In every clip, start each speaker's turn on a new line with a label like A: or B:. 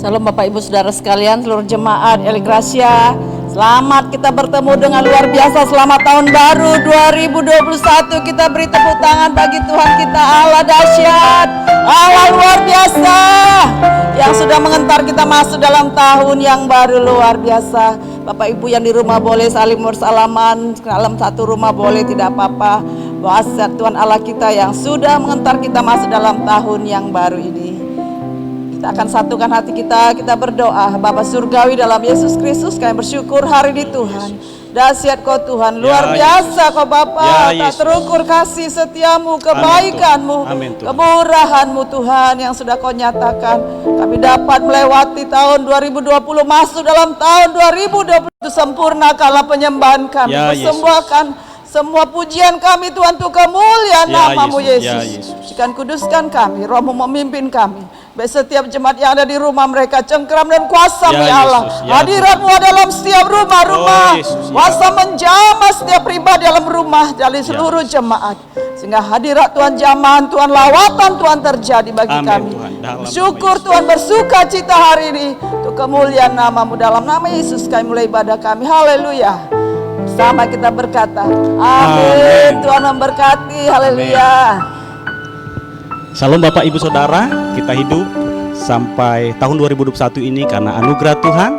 A: Salam Bapak Ibu Saudara sekalian, seluruh jemaat El Gracia. Selamat kita bertemu dengan luar biasa. Selamat tahun baru 2021. Kita beri tepuk tangan bagi Tuhan kita, Allah dahsyat, Allah luar biasa, yang sudah mengantar kita masuk dalam tahun yang baru luar biasa. Bapak Ibu yang di rumah boleh saling bersalaman, dalam satu rumah boleh, tidak apa-apa. Wasiat Tuhan Allah kita yang sudah mengantar kita masuk dalam tahun yang baru ini. Kita akan satukan hati kita, kita berdoa. Bapa Surgawi dalam Yesus Kristus, kami bersyukur hari ini Tuhan. Dahsyat Kau Tuhan, luar biasa Kau Bapa, tak terukur kasih setiamu, kebaikanmu, kemurahanmu Tuhan yang sudah Kau nyatakan. Kami dapat melewati tahun 2020, masuk dalam tahun 2021, sempurnakanlah penyembahan kami, persembahkan semua pujian kami Tuhan untuk kemuliaan nama-Mu Yesus. Sucikan kuduskan kami, Roh-Mu memimpin kami. Baik setiap jemaat yang ada di rumah mereka, cengkeram dan kuasa-Mu ya Allah. Hadirat-Mu dalam setiap rumah-rumah, kuasa menjamah setiap pribadi dalam rumah, dari seluruh jemaat. Sehingga hadirat Tuhan, jamahan Tuhan, lawatan Tuhan terjadi bagi kami. Syukur Tuhan, bersuka cita hari ini untuk kemuliaan nama-Mu. Dalam nama Yesus kami mulai ibadah kami. Haleluya. Bersama kita berkata, amin. Tuhan memberkati. Haleluya.
B: Salam Bapak Ibu Saudara, kita hidup sampai tahun 2021 ini karena anugerah Tuhan.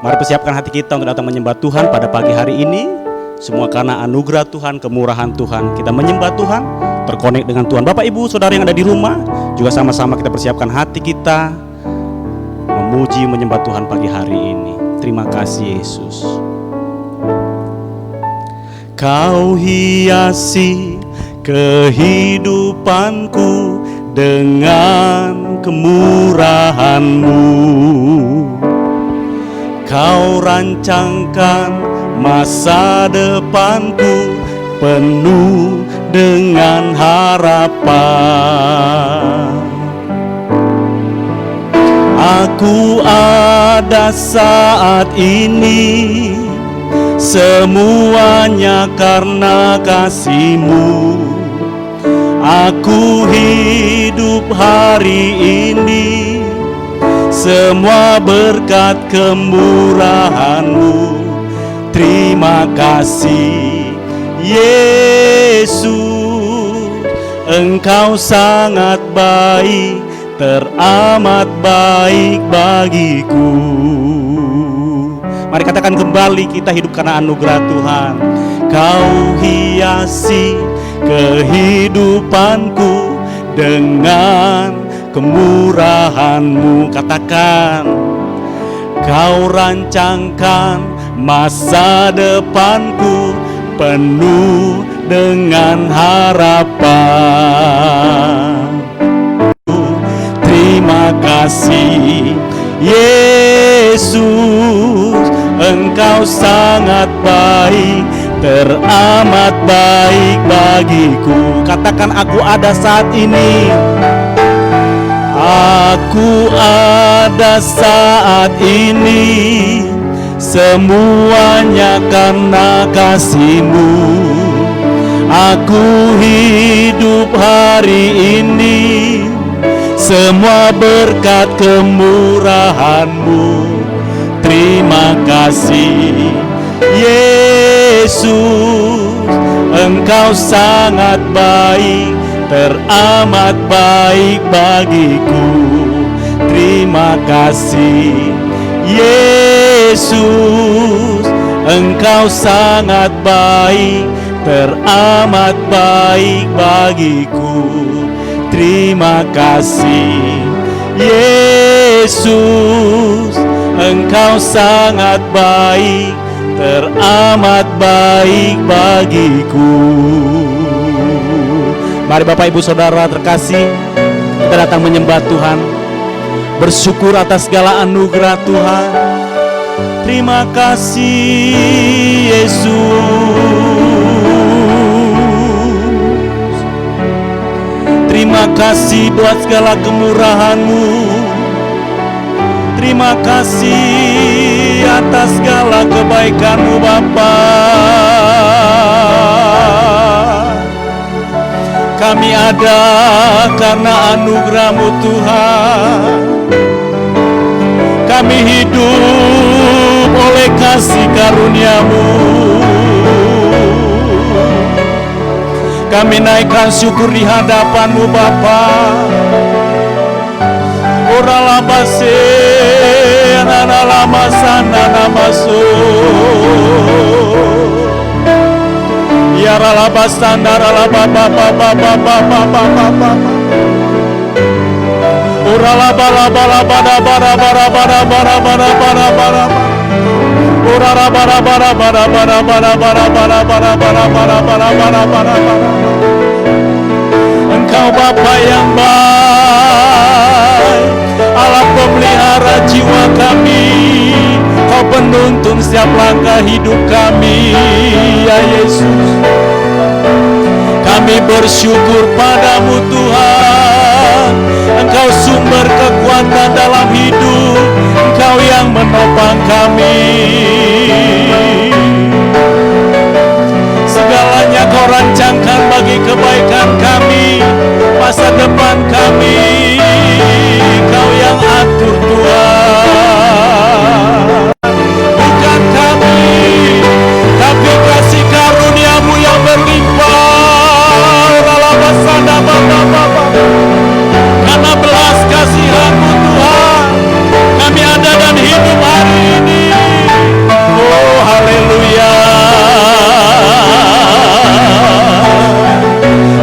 B: Mari persiapkan hati kita untuk datang menyembah Tuhan pada pagi hari ini. Semua karena anugerah Tuhan, kemurahan Tuhan. Kita menyembah Tuhan, terkonek dengan Tuhan. Bapak Ibu Saudara yang ada di rumah, juga sama-sama kita persiapkan hati kita memuji, menyembah Tuhan pagi hari ini. Terima kasih Yesus. Kau hiasi kehidupanku dengan kemurahan-Mu. Kau rancangkan masa depanku penuh dengan harapan. Aku ada saat ini, semuanya karena kasih-Mu. Aku hidup hari ini, semua berkat kemurahan-Mu. Terima kasih Yesus, Engkau sangat baik, teramat baik bagiku. Mari katakan kembali, kita hidup karena anugerah Tuhan. Kau hiasi kehidupanku dengan kemurahan-Mu. Katakan, Kau rancangkan masa depanku penuh dengan harapan. Terima kasih Yesus, Engkau sangat baik, teramat baik bagiku. Katakan, aku ada saat ini, aku ada saat ini, semuanya karena kasih-Mu. Aku hidup hari ini, semua berkat kemurahan-Mu. Terima kasih Yesus, Engkau sangat baik, teramat baik bagiku. Terima kasih Yesus, Engkau sangat baik, teramat baik bagiku. Terima kasih Yesus, Engkau sangat baik, teramat baik bagiku. Mari Bapak Ibu Saudara terkasih, kita datang menyembah Tuhan, bersyukur atas segala anugerah Tuhan. Terima kasih Yesus, terima kasih buat segala kemurahan-Mu. Terima kasih atas segala kebaikan-Mu Bapa. Kami ada karena anugerah-Mu Tuhan. Kami hidup oleh kasih karunia-Mu. Kami naikkan syukur di hadapan-Mu Bapa. Ora labase nana lama sana namaso. Ya ralabasana ralababa baba baba baba baba. Ora labalaba labada bara bara bara bara bara bara bara. Ora bara bara bara bara bara bara bara bara bara bara bara bara bara. Engkau Bapa yang baik, Allah pemelihara jiwa kami, Kau penuntun setiap langkah hidup kami, ya Yesus. Kami bersyukur padamu Tuhan, Engkau sumber kekuatan dalam hidup, Engkau yang menopang kami. Segalanya Kau rancangkan bagi kebaikan kami, masa depan kami, Kau yang atur Tuhan. Bukan kami, tapi kasih karunia-Mu yang berlimpah. Karena belas kasihan-Mu Tuhan, kami ada dan hidup hari ini. Oh haleluya.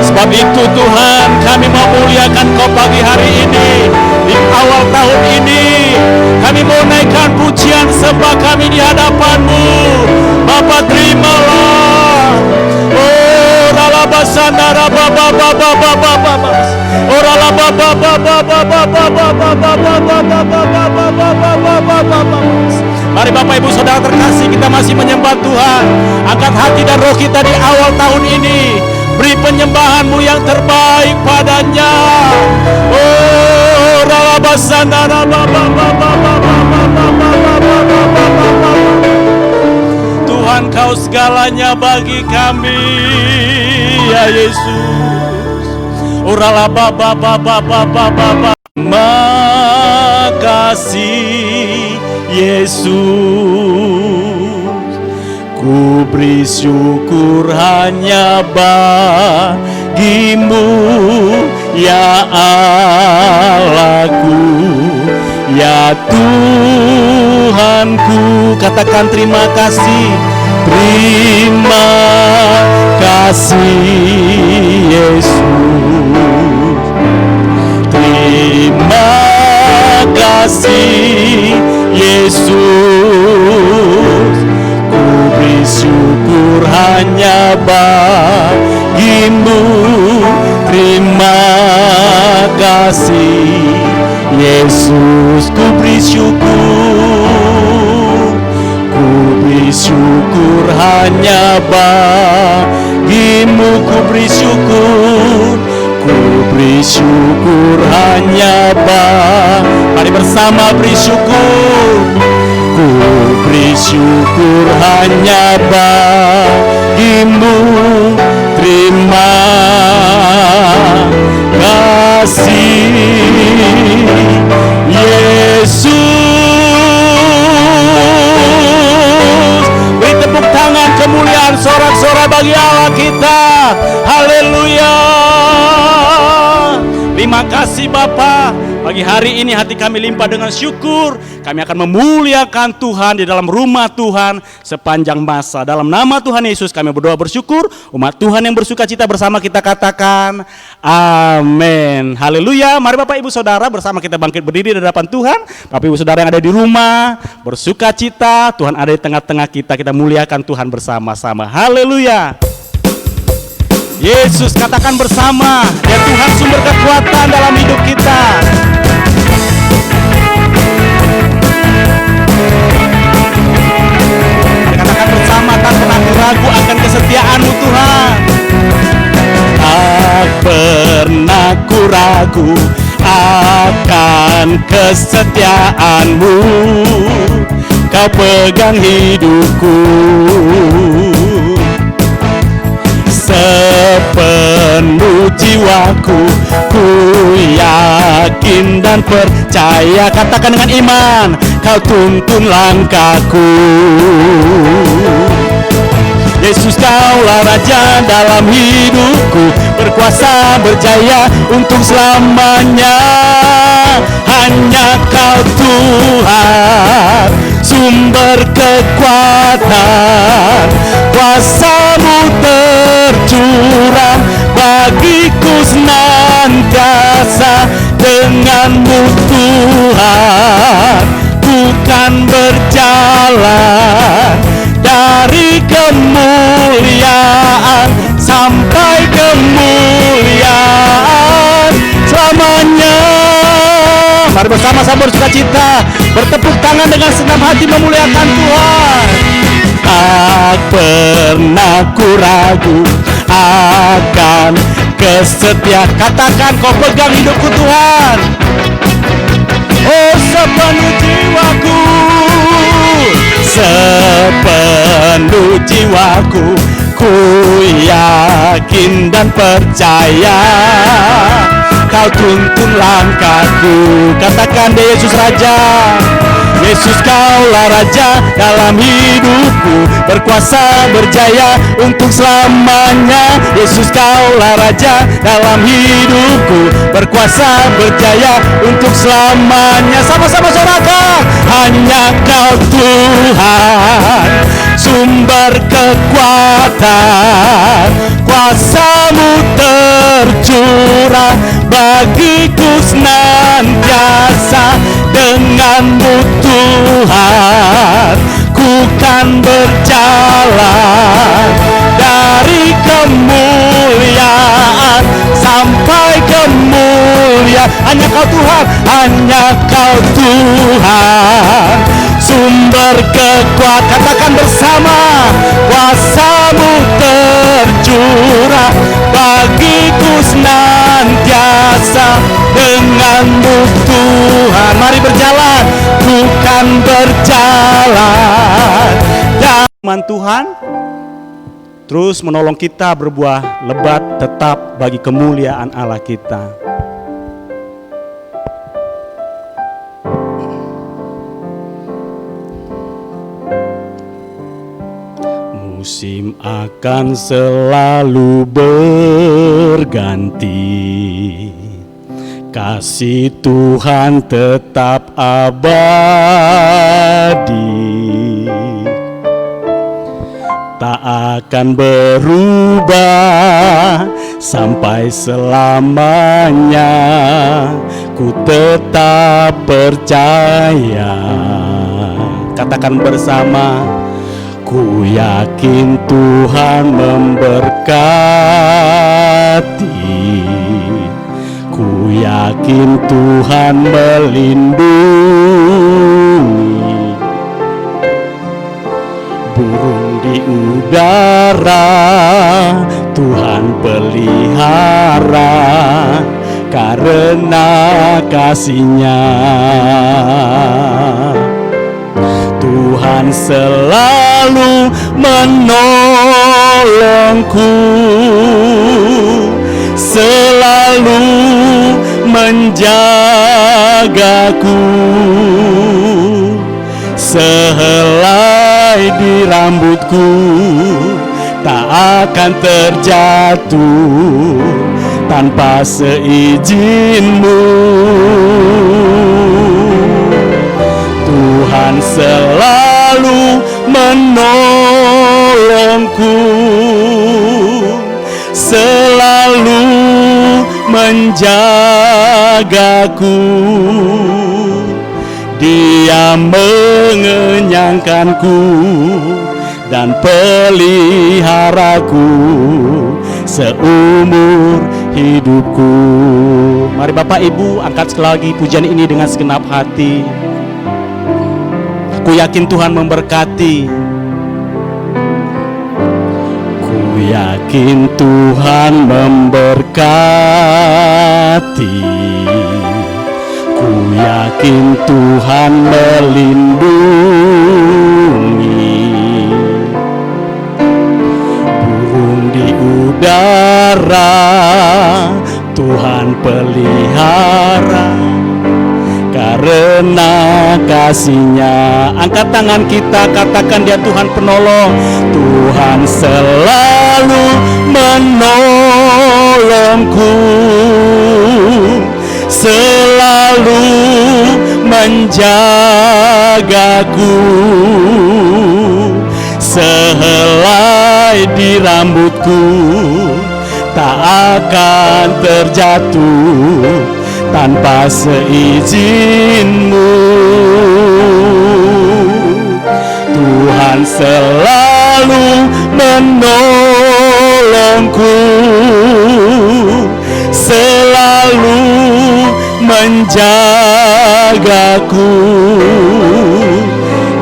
B: Sebab itu Tuhan, kami memuliakan Kau pagi hari ini. Di awal tahun ini kami mau naikkan pujian sembah kami di hadapan-Mu. Bapa terimalah. Oh ralabasana rababa baba baba baba. Oh ralababa baba baba baba baba baba baba baba. Mari Bapak Ibu Saudara terkasih, kita masih menyembah Tuhan. Angkat hati dan roh kita di awal tahun ini. Beri penyembahan-Mu yang terbaik padanya. Oh ralabasana rababa baba baba baba. Tuhan Kau segalanya bagi kami, ya Yesus. Uralah baba baba baba baba. Makasih Yesus, ku beri syukur hanya bagi-Mu, ya Allahku, ya Tuhanku. Katakan terima kasih. Terima kasih Yesus, terima kasih Yesus, ku beri syukur hanya bagi-Mu. Terima kasih Yesus, ku beri syukur, ku beri syukur hanya bagi-Mu. Ku beri syukur, ku beri syukur hanya mari bersama beri syukur. Ku beri syukur hanya bagi-Mu. Terima kasih kasih Bapa. Pagi hari ini hati kami limpah dengan syukur. Kami akan memuliakan Tuhan di dalam rumah Tuhan sepanjang masa. Dalam nama Tuhan Yesus kami berdoa bersyukur. Umat Tuhan yang bersuka cita bersama kita katakan amin. Haleluya. Mari Bapak Ibu Saudara bersama kita bangkit berdiri di hadapan Tuhan. Bapak Ibu Saudara yang ada di rumah bersuka cita, Tuhan ada di tengah-tengah kita. Kita muliakan Tuhan bersama-sama. Haleluya. Yesus, katakan bersama, ya Tuhan sumber kekuatan dalam hidup kita. Katakan bersama tanpa ragu akan kesetiaan-Mu Tuhan. Tak pernah ku ragu akan kesetiaan-Mu, Kau pegang hidupku. Sepenuh jiwaku ku yakin dan percaya, katakan dengan iman, Kau tuntun langkahku. Yesus, Kaulah Raja dalam hidupku, berkuasa berjaya untuk selamanya. Hanya Kau Tuhan, sumber kekuatan, kuasa-Mu tercurah bagiku senantiasa. Dengan-Mu Tuhan, ku kan berjalan dari kemuliaan sampai kemuliaan selamanya. Mari bersama-sama bersuka cita, bertepuk tangan dengan senang hati memuliakan Tuhan. Tak pernah ku ragu akan kesetiaan, katakan Kau pegang hidupku Tuhan. Oh sepenuh jiwaku, sepenuh jiwaku, ku yakin dan percaya, Kau tuntun langkahku. Katakan deh, Yesus Raja. Yesus, Kaulah Raja dalam hidupku, berkuasa berjaya untuk selamanya. Yesus, Kaulah Raja dalam hidupku, berkuasa berjaya untuk selamanya. Sama-sama sorakan. Hanya Kau Tuhan, sumber kekuatan, kuasa-Mu tercurah bagiku senantiasa. Dengan-Mu Tuhan, ku kan berjalan dari kemuliaan sampai kemuliaan. Hanya Kau Tuhan, hanya Kau Tuhan, sumber kekuatan, katakan bersama, kuasa-Mu tercurah bagiku senantiasa. Dengan-Mu Tuhan, mari berjalan, ku kan berjalan. Dan firman Tuhan terus menolong kita berbuah lebat tetap bagi kemuliaan Allah kita. Musim akan selalu berganti, kasih Tuhan tetap abadi, tak akan berubah sampai selamanya. Ku tetap percaya, katakan bersama, ku yakin Tuhan memberkati, ku yakin Tuhan melindungi. Burung di udara Tuhan pelihara karena kasih-Nya. Tuhan selalu menolongku, selalu menjagaku. Sehelai di rambutku tak akan terjatuh, tanpa seizin-Mu. Tuhan selalu menolongku, selalu menjagaku. Dia mengenyangkanku dan peliharaku seumur hidupku. Mari Bapak Ibu angkat sekali lagi pujian ini dengan segenap hati. Ku yakin Tuhan memberkati. Ku yakin Tuhan memberkati. Ku yakin Tuhan melindungi. Burung di udara Tuhan pelihara. Karena kasih-Nya, angkat tangan kita, katakan Dia Tuhan penolong. Tuhan selalu menolongku, selalu menjagaku. Sehelai di rambutku tak akan terjatuh tanpa seizin-Mu. Tuhan selalu menolongku, selalu menjagaku.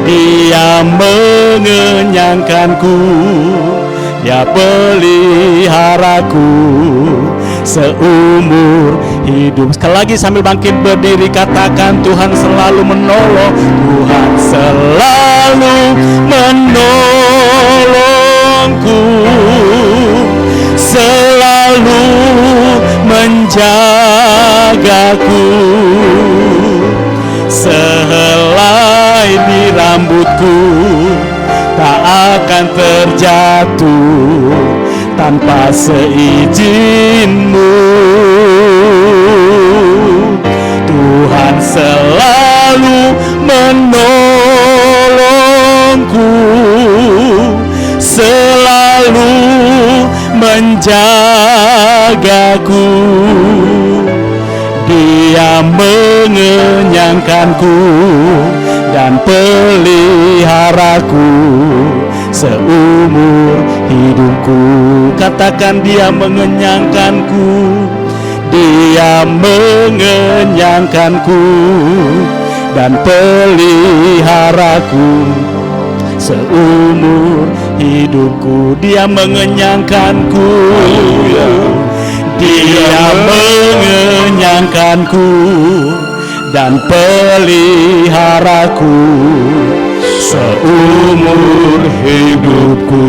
B: Dia mengenyangkanku, Dia peliharaku seumur hidup. Sekali lagi sambil bangkit berdiri katakan, Tuhan selalu menolong. Tuhan selalu menolongku, selalu menjagaku. Sehelai di rambutku tak akan terjatuh tanpa seizin-Mu. Tuhan selalu menolongku, selalu menjagaku. Dia mengenyangkanku dan peliharaku seumur hidupku. Katakan, Dia mengenyangkanku, Dia mengenyangkanku dan peliharaku seumur hidupku. Dia mengenyangkanku, Dia mengenyangkanku dan peliharaku seumur hidupku.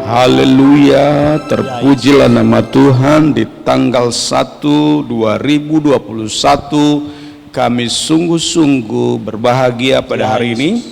C: Haleluya, terpujilah nama Tuhan. Di tanggal 1 2021 kami sungguh-sungguh berbahagia pada hari ini.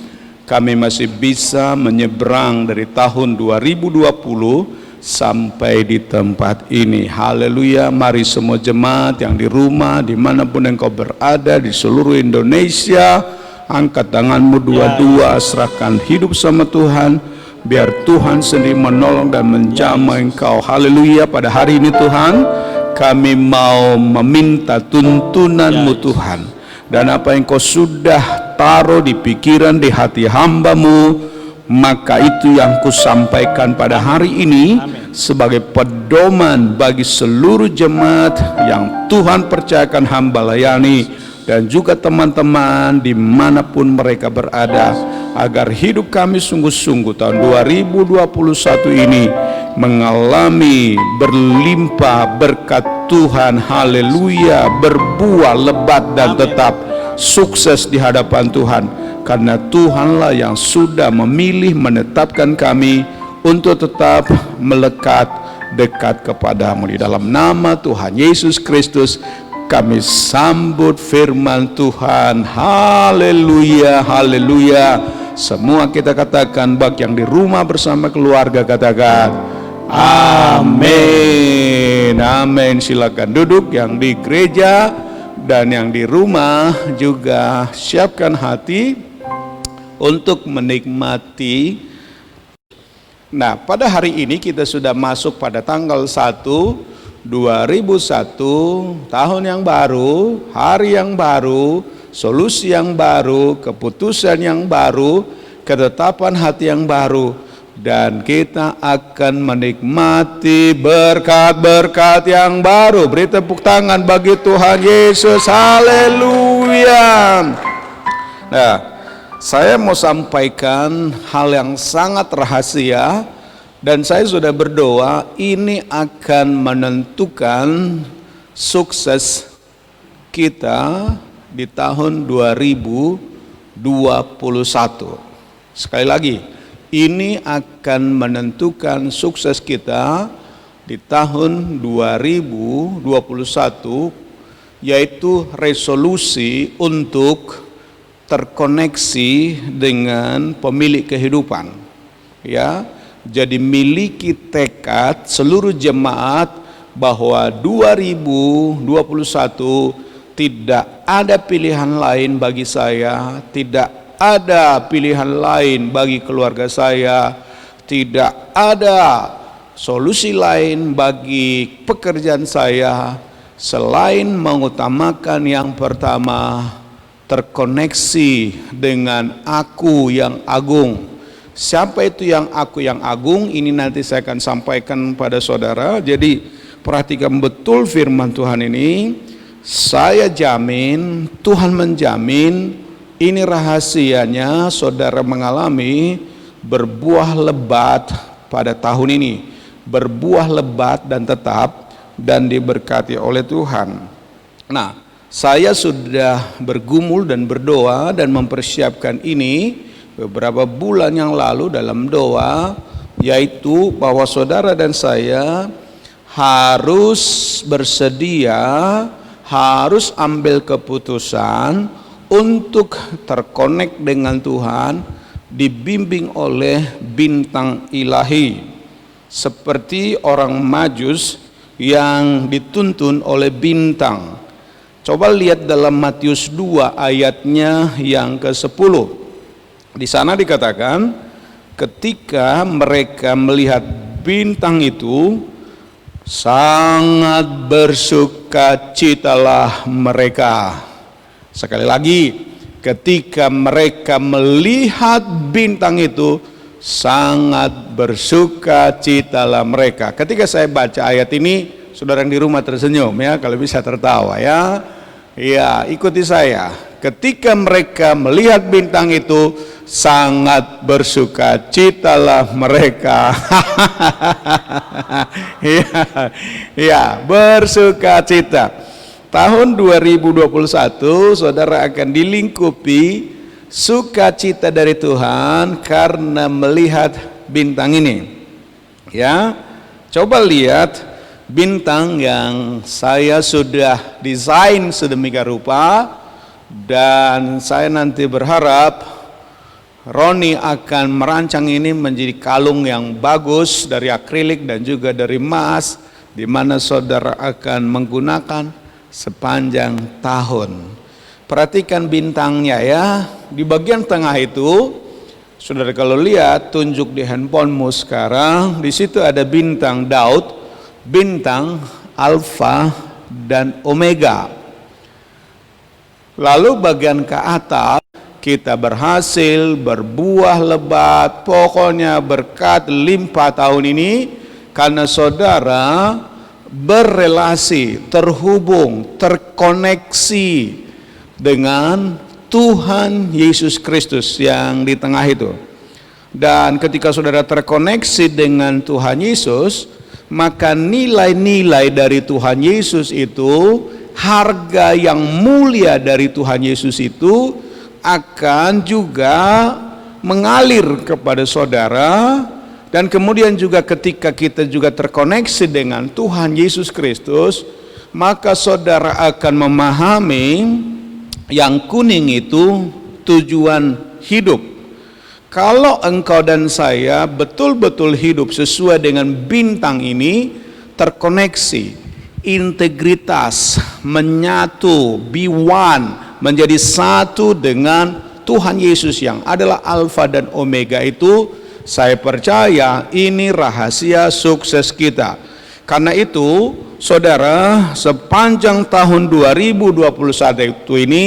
C: Kami masih bisa menyeberang dari tahun 2020 sampai di tempat ini. Haleluya. Mari semua jemaat yang di rumah, dimanapun engkau berada di seluruh Indonesia, angkat tanganmu dua-dua, serahkan hidup sama Tuhan, biar Tuhan sendiri menolong dan menjamah engkau. Haleluya. Pada hari ini Tuhan, kami mau meminta tuntunan-Mu Tuhan, dan apa yang Kau sudah taruh di pikiran, di hati hamba-Mu, maka itu yang kusampaikan pada hari ini sebagai pedoman bagi seluruh jemaat yang Tuhan percayakan hamba layani, dan juga teman-teman dimanapun mereka berada, agar hidup kami sungguh-sungguh tahun 2021 ini mengalami berlimpah berkat Tuhan. Haleluya, berbuah lebat dan tetap sukses di hadapan Tuhan. Karena Tuhanlah yang sudah memilih, menetapkan kami untuk tetap melekat dekat kepada-Mu. Di dalam nama Tuhan Yesus Kristus kami sambut firman Tuhan. Haleluya, haleluya. Semua kita katakan, bagi yang di rumah bersama keluarga katakan Amin. Amin. Silakan duduk yang di gereja dan yang di rumah juga siapkan hati untuk menikmati. Nah, pada hari ini kita sudah masuk pada tanggal 1 2001, tahun yang baru, hari yang baru, solusi yang baru, keputusan yang baru, ketetapan hati yang baru, dan kita akan menikmati berkat-berkat yang baru. Beri tepuk tangan bagi Tuhan Yesus. Haleluya. Nah, saya mau sampaikan hal yang sangat rahasia, dan saya sudah berdoa ini akan menentukan sukses kita di tahun 2021. Sekali lagi, ini akan menentukan sukses kita di tahun 2021, yaitu resolusi untuk terkoneksi dengan pemilik kehidupan. Ya, jadi miliki tekad seluruh jemaat bahwa 2021 tidak ada pilihan lain bagi saya, tidak ada pilihan lain bagi keluarga saya, tidak ada solusi lain bagi pekerjaan saya selain mengutamakan yang pertama, terkoneksi dengan Aku yang agung. Siapa itu yang Aku yang agung? Ini nanti saya akan sampaikan pada saudara. Jadi perhatikan betul firman Tuhan ini. Saya jamin, Tuhan menjamin, ini rahasianya saudara mengalami berbuah lebat pada tahun ini. Berbuah lebat dan tetap dan diberkati oleh Tuhan. Nah, saya sudah bergumul dan berdoa dan mempersiapkan ini beberapa bulan yang lalu dalam doa, yaitu bahwa saudara dan saya harus bersedia, harus ambil keputusan untuk terkonek dengan Tuhan, dibimbing oleh bintang ilahi, seperti orang Majus yang dituntun oleh bintang. Coba lihat dalam Matius 2 ayatnya yang ke-10. Di sana dikatakan, ketika mereka melihat bintang itu, sangat bersukacitalah mereka. Sekali lagi, ketika mereka melihat bintang itu, sangat bersukacitalah mereka. Ketika saya baca ayat ini, saudara yang di rumah tersenyum ya, kalau bisa tertawa ya. Ya, ikuti saya. Ketika mereka melihat bintang itu, sangat bersukacitalah mereka. Ya, bersukacita. Tahun 2021 saudara akan dilingkupi sukacita dari Tuhan karena melihat bintang ini. Ya, coba lihat bintang yang saya sudah desain sedemikian rupa, dan saya nanti berharap Roni akan merancang ini menjadi kalung yang bagus dari akrilik dan juga dari emas, di mana saudara akan menggunakan sepanjang tahun. Perhatikan bintangnya ya, di bagian tengah itu, saudara kalau lihat, tunjuk di handphonemu sekarang, di situ ada bintang Daud, bintang Alfa dan Omega. Lalu bagian ke atas, kita berhasil berbuah lebat, pokoknya berkat limpah tahun ini, karena saudara berrelasi, terhubung, terkoneksi dengan Tuhan Yesus Kristus yang di tengah itu. Dan ketika saudara terkoneksi dengan Tuhan Yesus, maka nilai-nilai dari Tuhan Yesus itu, harga yang mulia dari Tuhan Yesus itu akan juga mengalir kepada saudara. Dan kemudian juga ketika kita juga terkoneksi dengan Tuhan Yesus Kristus, maka saudara akan memahami yang kuning itu tujuan hidup. Kalau engkau dan saya betul-betul hidup sesuai dengan bintang ini, terkoneksi, integritas, menyatu, be one, menjadi satu dengan Tuhan Yesus yang adalah Alfa dan Omega itu, saya percaya ini rahasia sukses kita. Karena itu, saudara, sepanjang tahun 2021 itu ini,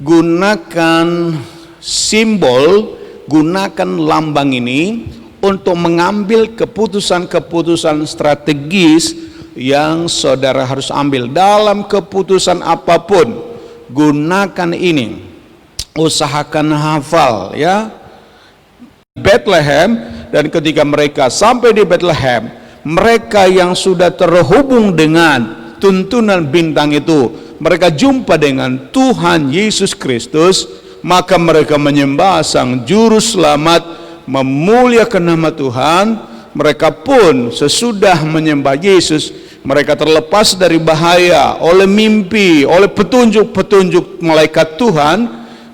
C: gunakan simbol, gunakan lambang ini untuk mengambil keputusan-keputusan strategis yang saudara harus ambil dalam keputusan apapun. Gunakan ini, usahakan hafal ya. Bethlehem, dan ketika mereka sampai di Bethlehem, mereka yang sudah terhubung dengan tuntunan bintang itu, mereka jumpa dengan Tuhan Yesus Kristus, maka mereka menyembah Sang Juru Selamat, memuliakan nama Tuhan. Mereka pun sesudah menyembah Yesus, mereka terlepas dari bahaya oleh mimpi, oleh petunjuk-petunjuk malaikat Tuhan.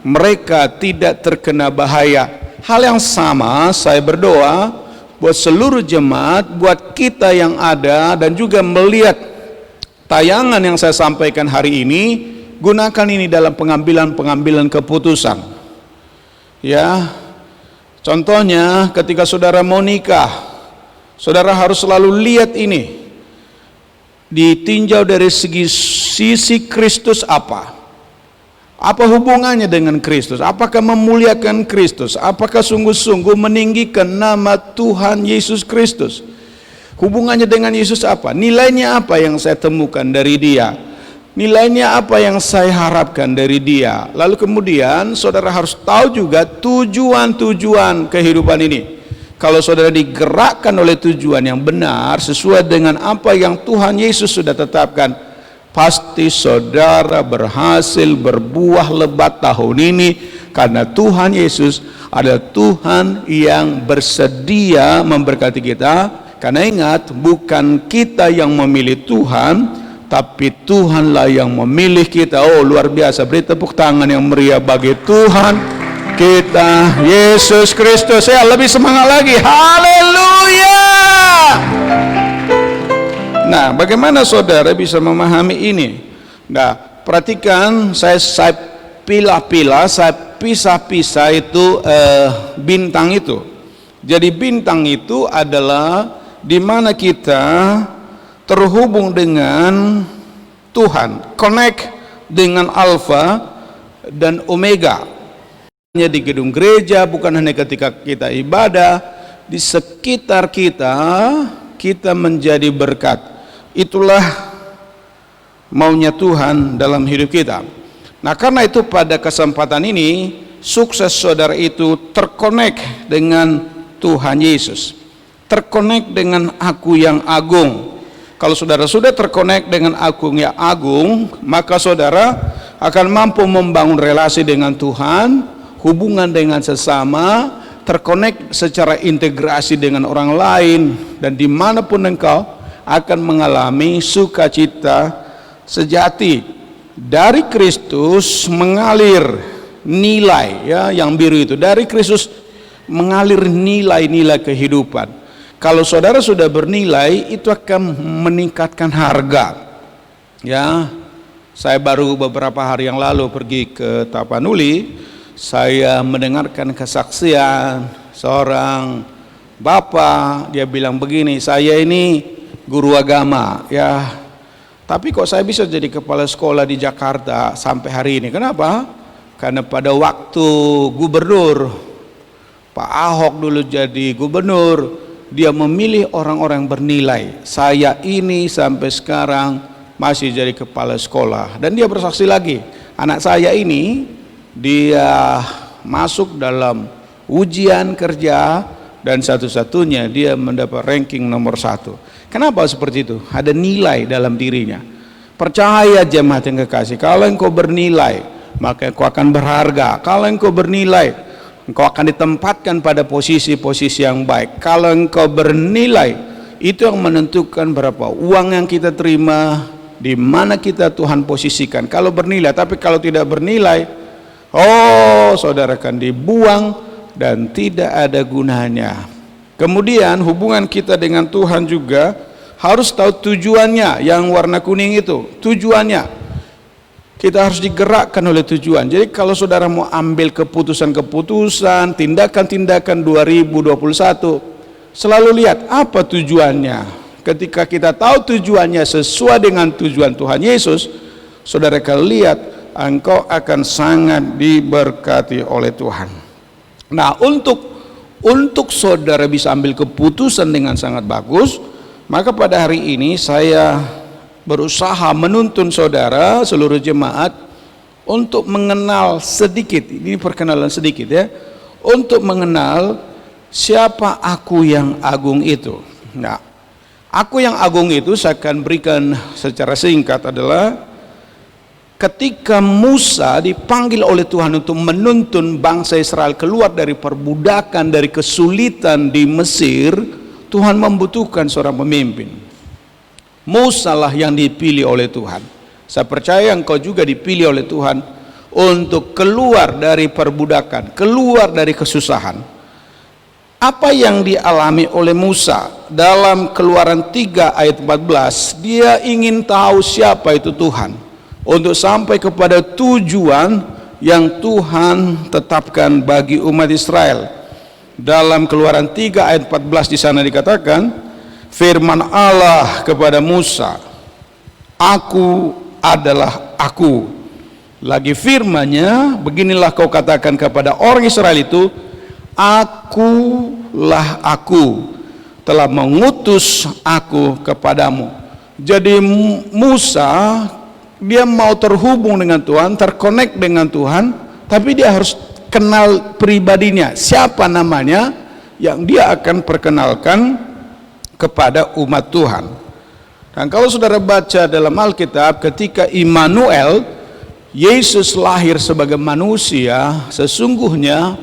C: Mereka tidak terkena bahaya. Hal yang sama saya berdoa buat seluruh jemaat, buat kita yang ada dan juga melihat tayangan yang saya sampaikan hari ini. Gunakan ini dalam pengambilan keputusan. Ya, contohnya ketika saudara mau nikah, saudara harus selalu lihat ini, ditinjau dari sisi Kristus apa hubungannya dengan Kristus, apakah memuliakan Kristus, apakah sungguh-sungguh meninggikan nama Tuhan Yesus Kristus, hubungannya dengan Yesus apa, nilainya apa yang saya temukan dari dia, nilainya apa yang saya harapkan dari dia. Lalu kemudian saudara harus tahu juga tujuan kehidupan ini. Kalau saudara digerakkan oleh tujuan yang benar sesuai dengan apa yang Tuhan Yesus sudah tetapkan, pasti saudara berhasil berbuah lebat tahun ini, karena Tuhan Yesus adalah Tuhan yang bersedia memberkati kita. Karena ingat, bukan kita yang memilih Tuhan, tapi Tuhanlah yang memilih kita. Oh, luar biasa. Beri tepuk tangan yang meriah bagi Tuhan kita Yesus Kristus. Ya, lebih semangat lagi. Haleluya. Nah, bagaimana saudara bisa memahami ini? Nah, perhatikan, saya pilah-pilah, saya pisah-pisah itu bintang itu. Jadi bintang itu adalah di mana kita terhubung dengan Tuhan, connect dengan Alfa dan Omega. Hanya di gedung gereja, bukan hanya ketika kita ibadah, di sekitar kita menjadi berkat. Itulah maunya Tuhan dalam hidup kita. Nah, karena itu pada kesempatan ini, sukses saudara itu terkonek dengan Tuhan Yesus, terkonek dengan Aku yang agung. Kalau saudara sudah terkonek dengan Aku yang agung, maka saudara akan mampu membangun relasi dengan Tuhan, hubungan dengan sesama, terkonek secara integrasi dengan orang lain, dan dimanapun engkau akan mengalami sukacita sejati. Dari Kristus mengalir nilai, ya, yang biru itu, dari Kristus mengalir nilai-nilai kehidupan. Kalau saudara sudah bernilai, itu akan meningkatkan harga. Ya, saya baru beberapa hari yang lalu pergi ke Tapanuli. Saya mendengarkan kesaksian seorang bapak. Dia bilang begini, saya ini guru agama, ya, tapi kok saya bisa jadi kepala sekolah di Jakarta sampai hari ini? Kenapa? Karena pada waktu gubernur Pak Ahok dulu jadi gubernur, dia memilih orang-orang bernilai. Saya ini sampai sekarang masih jadi kepala sekolah. Dan dia bersaksi lagi, anak saya ini dia masuk dalam ujian kerja dan satu-satunya dia mendapat ranking nomor 1. Kenapa seperti itu? Ada nilai dalam dirinya. Percaya jemaat yang kekasih, kalau engkau bernilai, maka engkau akan berharga. Kalau engkau bernilai, engkau akan ditempatkan pada posisi-posisi yang baik. Kalau engkau bernilai, itu yang menentukan berapa uang yang kita terima, di mana kita Tuhan posisikan. Kalau bernilai, tapi kalau tidak bernilai, oh, saudara akan dibuang dan tidak ada gunanya. Kemudian hubungan kita dengan Tuhan juga harus tahu tujuannya, yang warna kuning itu tujuannya. Kita harus digerakkan oleh tujuan. Jadi kalau saudara mau ambil keputusan-keputusan, tindakan-tindakan 2021, selalu lihat apa tujuannya. Ketika kita tahu tujuannya sesuai dengan tujuan Tuhan Yesus, saudara akan lihat engkau akan sangat diberkati oleh Tuhan. Nah, untuk saudara bisa ambil keputusan dengan sangat bagus, maka pada hari ini saya berusaha menuntun saudara seluruh jemaat untuk mengenal sedikit, ini perkenalan sedikit ya, untuk mengenal siapa aku yang agung itu. Nah, aku yang agung itu saya akan berikan secara singkat adalah ketika Musa dipanggil oleh Tuhan untuk menuntun bangsa Israel keluar dari perbudakan, dari kesulitan di Mesir, Tuhan membutuhkan seorang pemimpin. Musa lah yang dipilih oleh Tuhan. Saya percaya engkau juga dipilih oleh Tuhan untuk keluar dari perbudakan, keluar dari kesusahan. Apa yang dialami oleh Musa dalam Keluaran 3 ayat 14, dia ingin tahu siapa itu Tuhan untuk sampai kepada tujuan yang Tuhan tetapkan bagi umat Israel. Dalam Keluaran 3 ayat 14 di sana dikatakan, firman Allah kepada Musa, aku adalah aku. Lagi firman-Nya, beginilah kau katakan kepada orang Israel itu, akulah aku, telah mengutus aku kepadamu. Jadi Musa, dia mau terhubung dengan Tuhan, terkonek dengan Tuhan, tapi dia harus kenal pribadinya, siapa namanya yang dia akan perkenalkan kepada umat Tuhan. Dan kalau saudara baca dalam Alkitab, ketika Immanuel, Yesus lahir sebagai manusia, sesungguhnya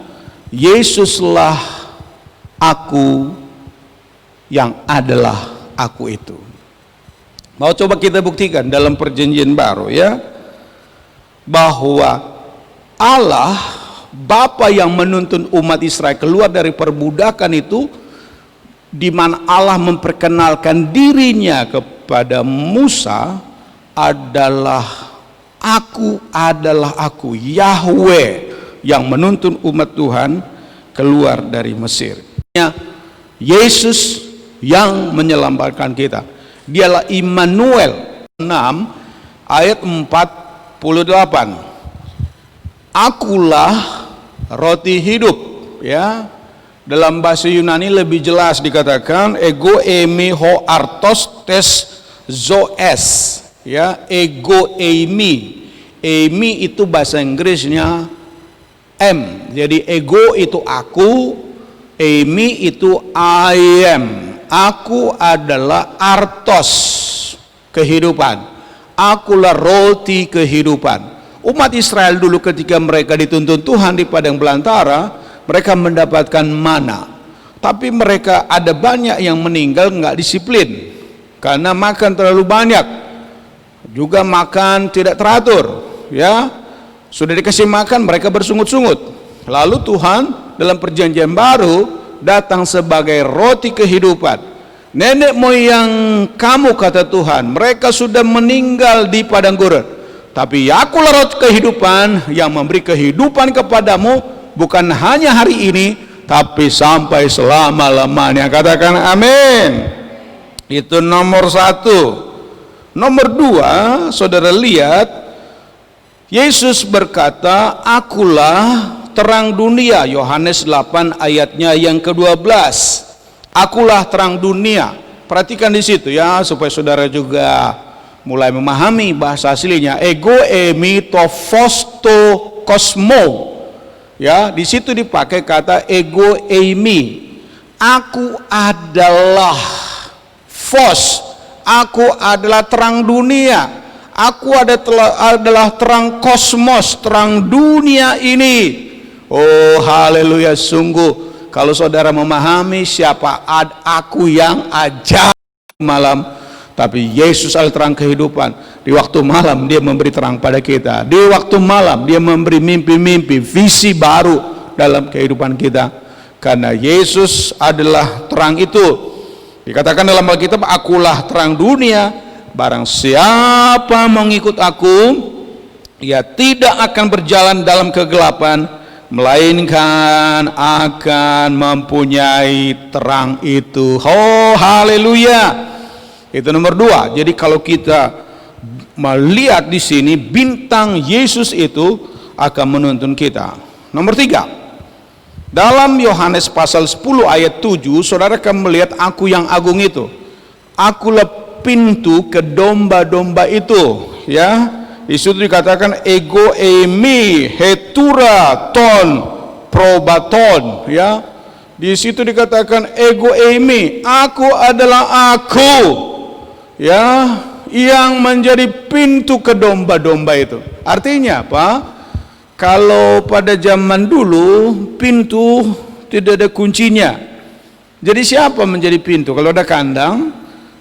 C: Yesuslah aku yang adalah aku itu. Mau coba kita buktikan dalam perjanjian baru ya, bahwa Allah Bapa yang menuntun umat Israel keluar dari perbudakan itu, di mana Allah memperkenalkan dirinya kepada Musa adalah aku Yahweh yang menuntun umat Tuhan keluar dari Mesir. Yesus yang menyelamatkan kita, dialah Immanuel. 6 ayat 48, akulah roti hidup ya. Dalam bahasa Yunani lebih jelas dikatakan ego eimi ho artos tes zoes ya, ego eimi. Eimi itu bahasa Inggrisnya M. Jadi ego itu aku, eimi itu I am. Aku adalah artos, kehidupan. Akulah roti kehidupan. Umat Israel dulu ketika mereka dituntun Tuhan di padang belantara, mereka mendapatkan mana, tapi mereka ada banyak yang meninggal nggak disiplin karena makan terlalu banyak, juga makan tidak teratur ya. Sudah dikasih makan mereka bersungut-sungut. Lalu Tuhan dalam perjanjian baru datang sebagai roti kehidupan. Nenek moyang kamu, kata Tuhan, mereka sudah meninggal di padang gurun, tapi akulah roti kehidupan yang memberi kehidupan kepadamu, bukan hanya hari ini, tapi sampai selama-lamanya. Katakan amin. Itu nomor 1. Nomor 2, saudara lihat, Yesus berkata, akulah terang dunia. Yohanes 8 ayatnya yang ke-12. Akulah terang dunia. Perhatikan di situ ya, supaya saudara juga mulai memahami bahasa aslinya. Ego eimi to fosto kosmo. Ya, di situ dipakai kata ego eimi. Aku adalah fos. Aku adalah terang dunia. Aku adalah terang kosmos, terang dunia ini. Oh, haleluya, sungguh. Kalau saudara memahami siapa aku yang ajaib malam, tapi Yesus adalah terang kehidupan. Di waktu malam dia memberi terang pada kita. Di waktu malam dia memberi mimpi-mimpi, visi baru dalam kehidupan kita. Karena Yesus adalah terang itu. Dikatakan dalam Alkitab, akulah terang dunia, barang siapa mengikut aku, ia tidak akan berjalan dalam kegelapan, melainkan akan mempunyai terang itu. Oh, haleluya. Itu nomor 2. Jadi kalau kita melihat di sini, bintang Yesus itu akan menuntun kita. Nomor 3. Dalam Yohanes pasal 10 ayat 7, saudara akan melihat aku yang agung itu. Akulah pintu ke domba-domba itu, ya. Di situ dikatakan ego eimi hetura ton probaton, ya. Di situ dikatakan ego eimi, aku adalah aku, ya, yang menjadi pintu ke domba-domba itu. Artinya apa? Kalau pada zaman dulu pintu tidak ada kuncinya. Jadi siapa menjadi pintu? Kalau ada kandang,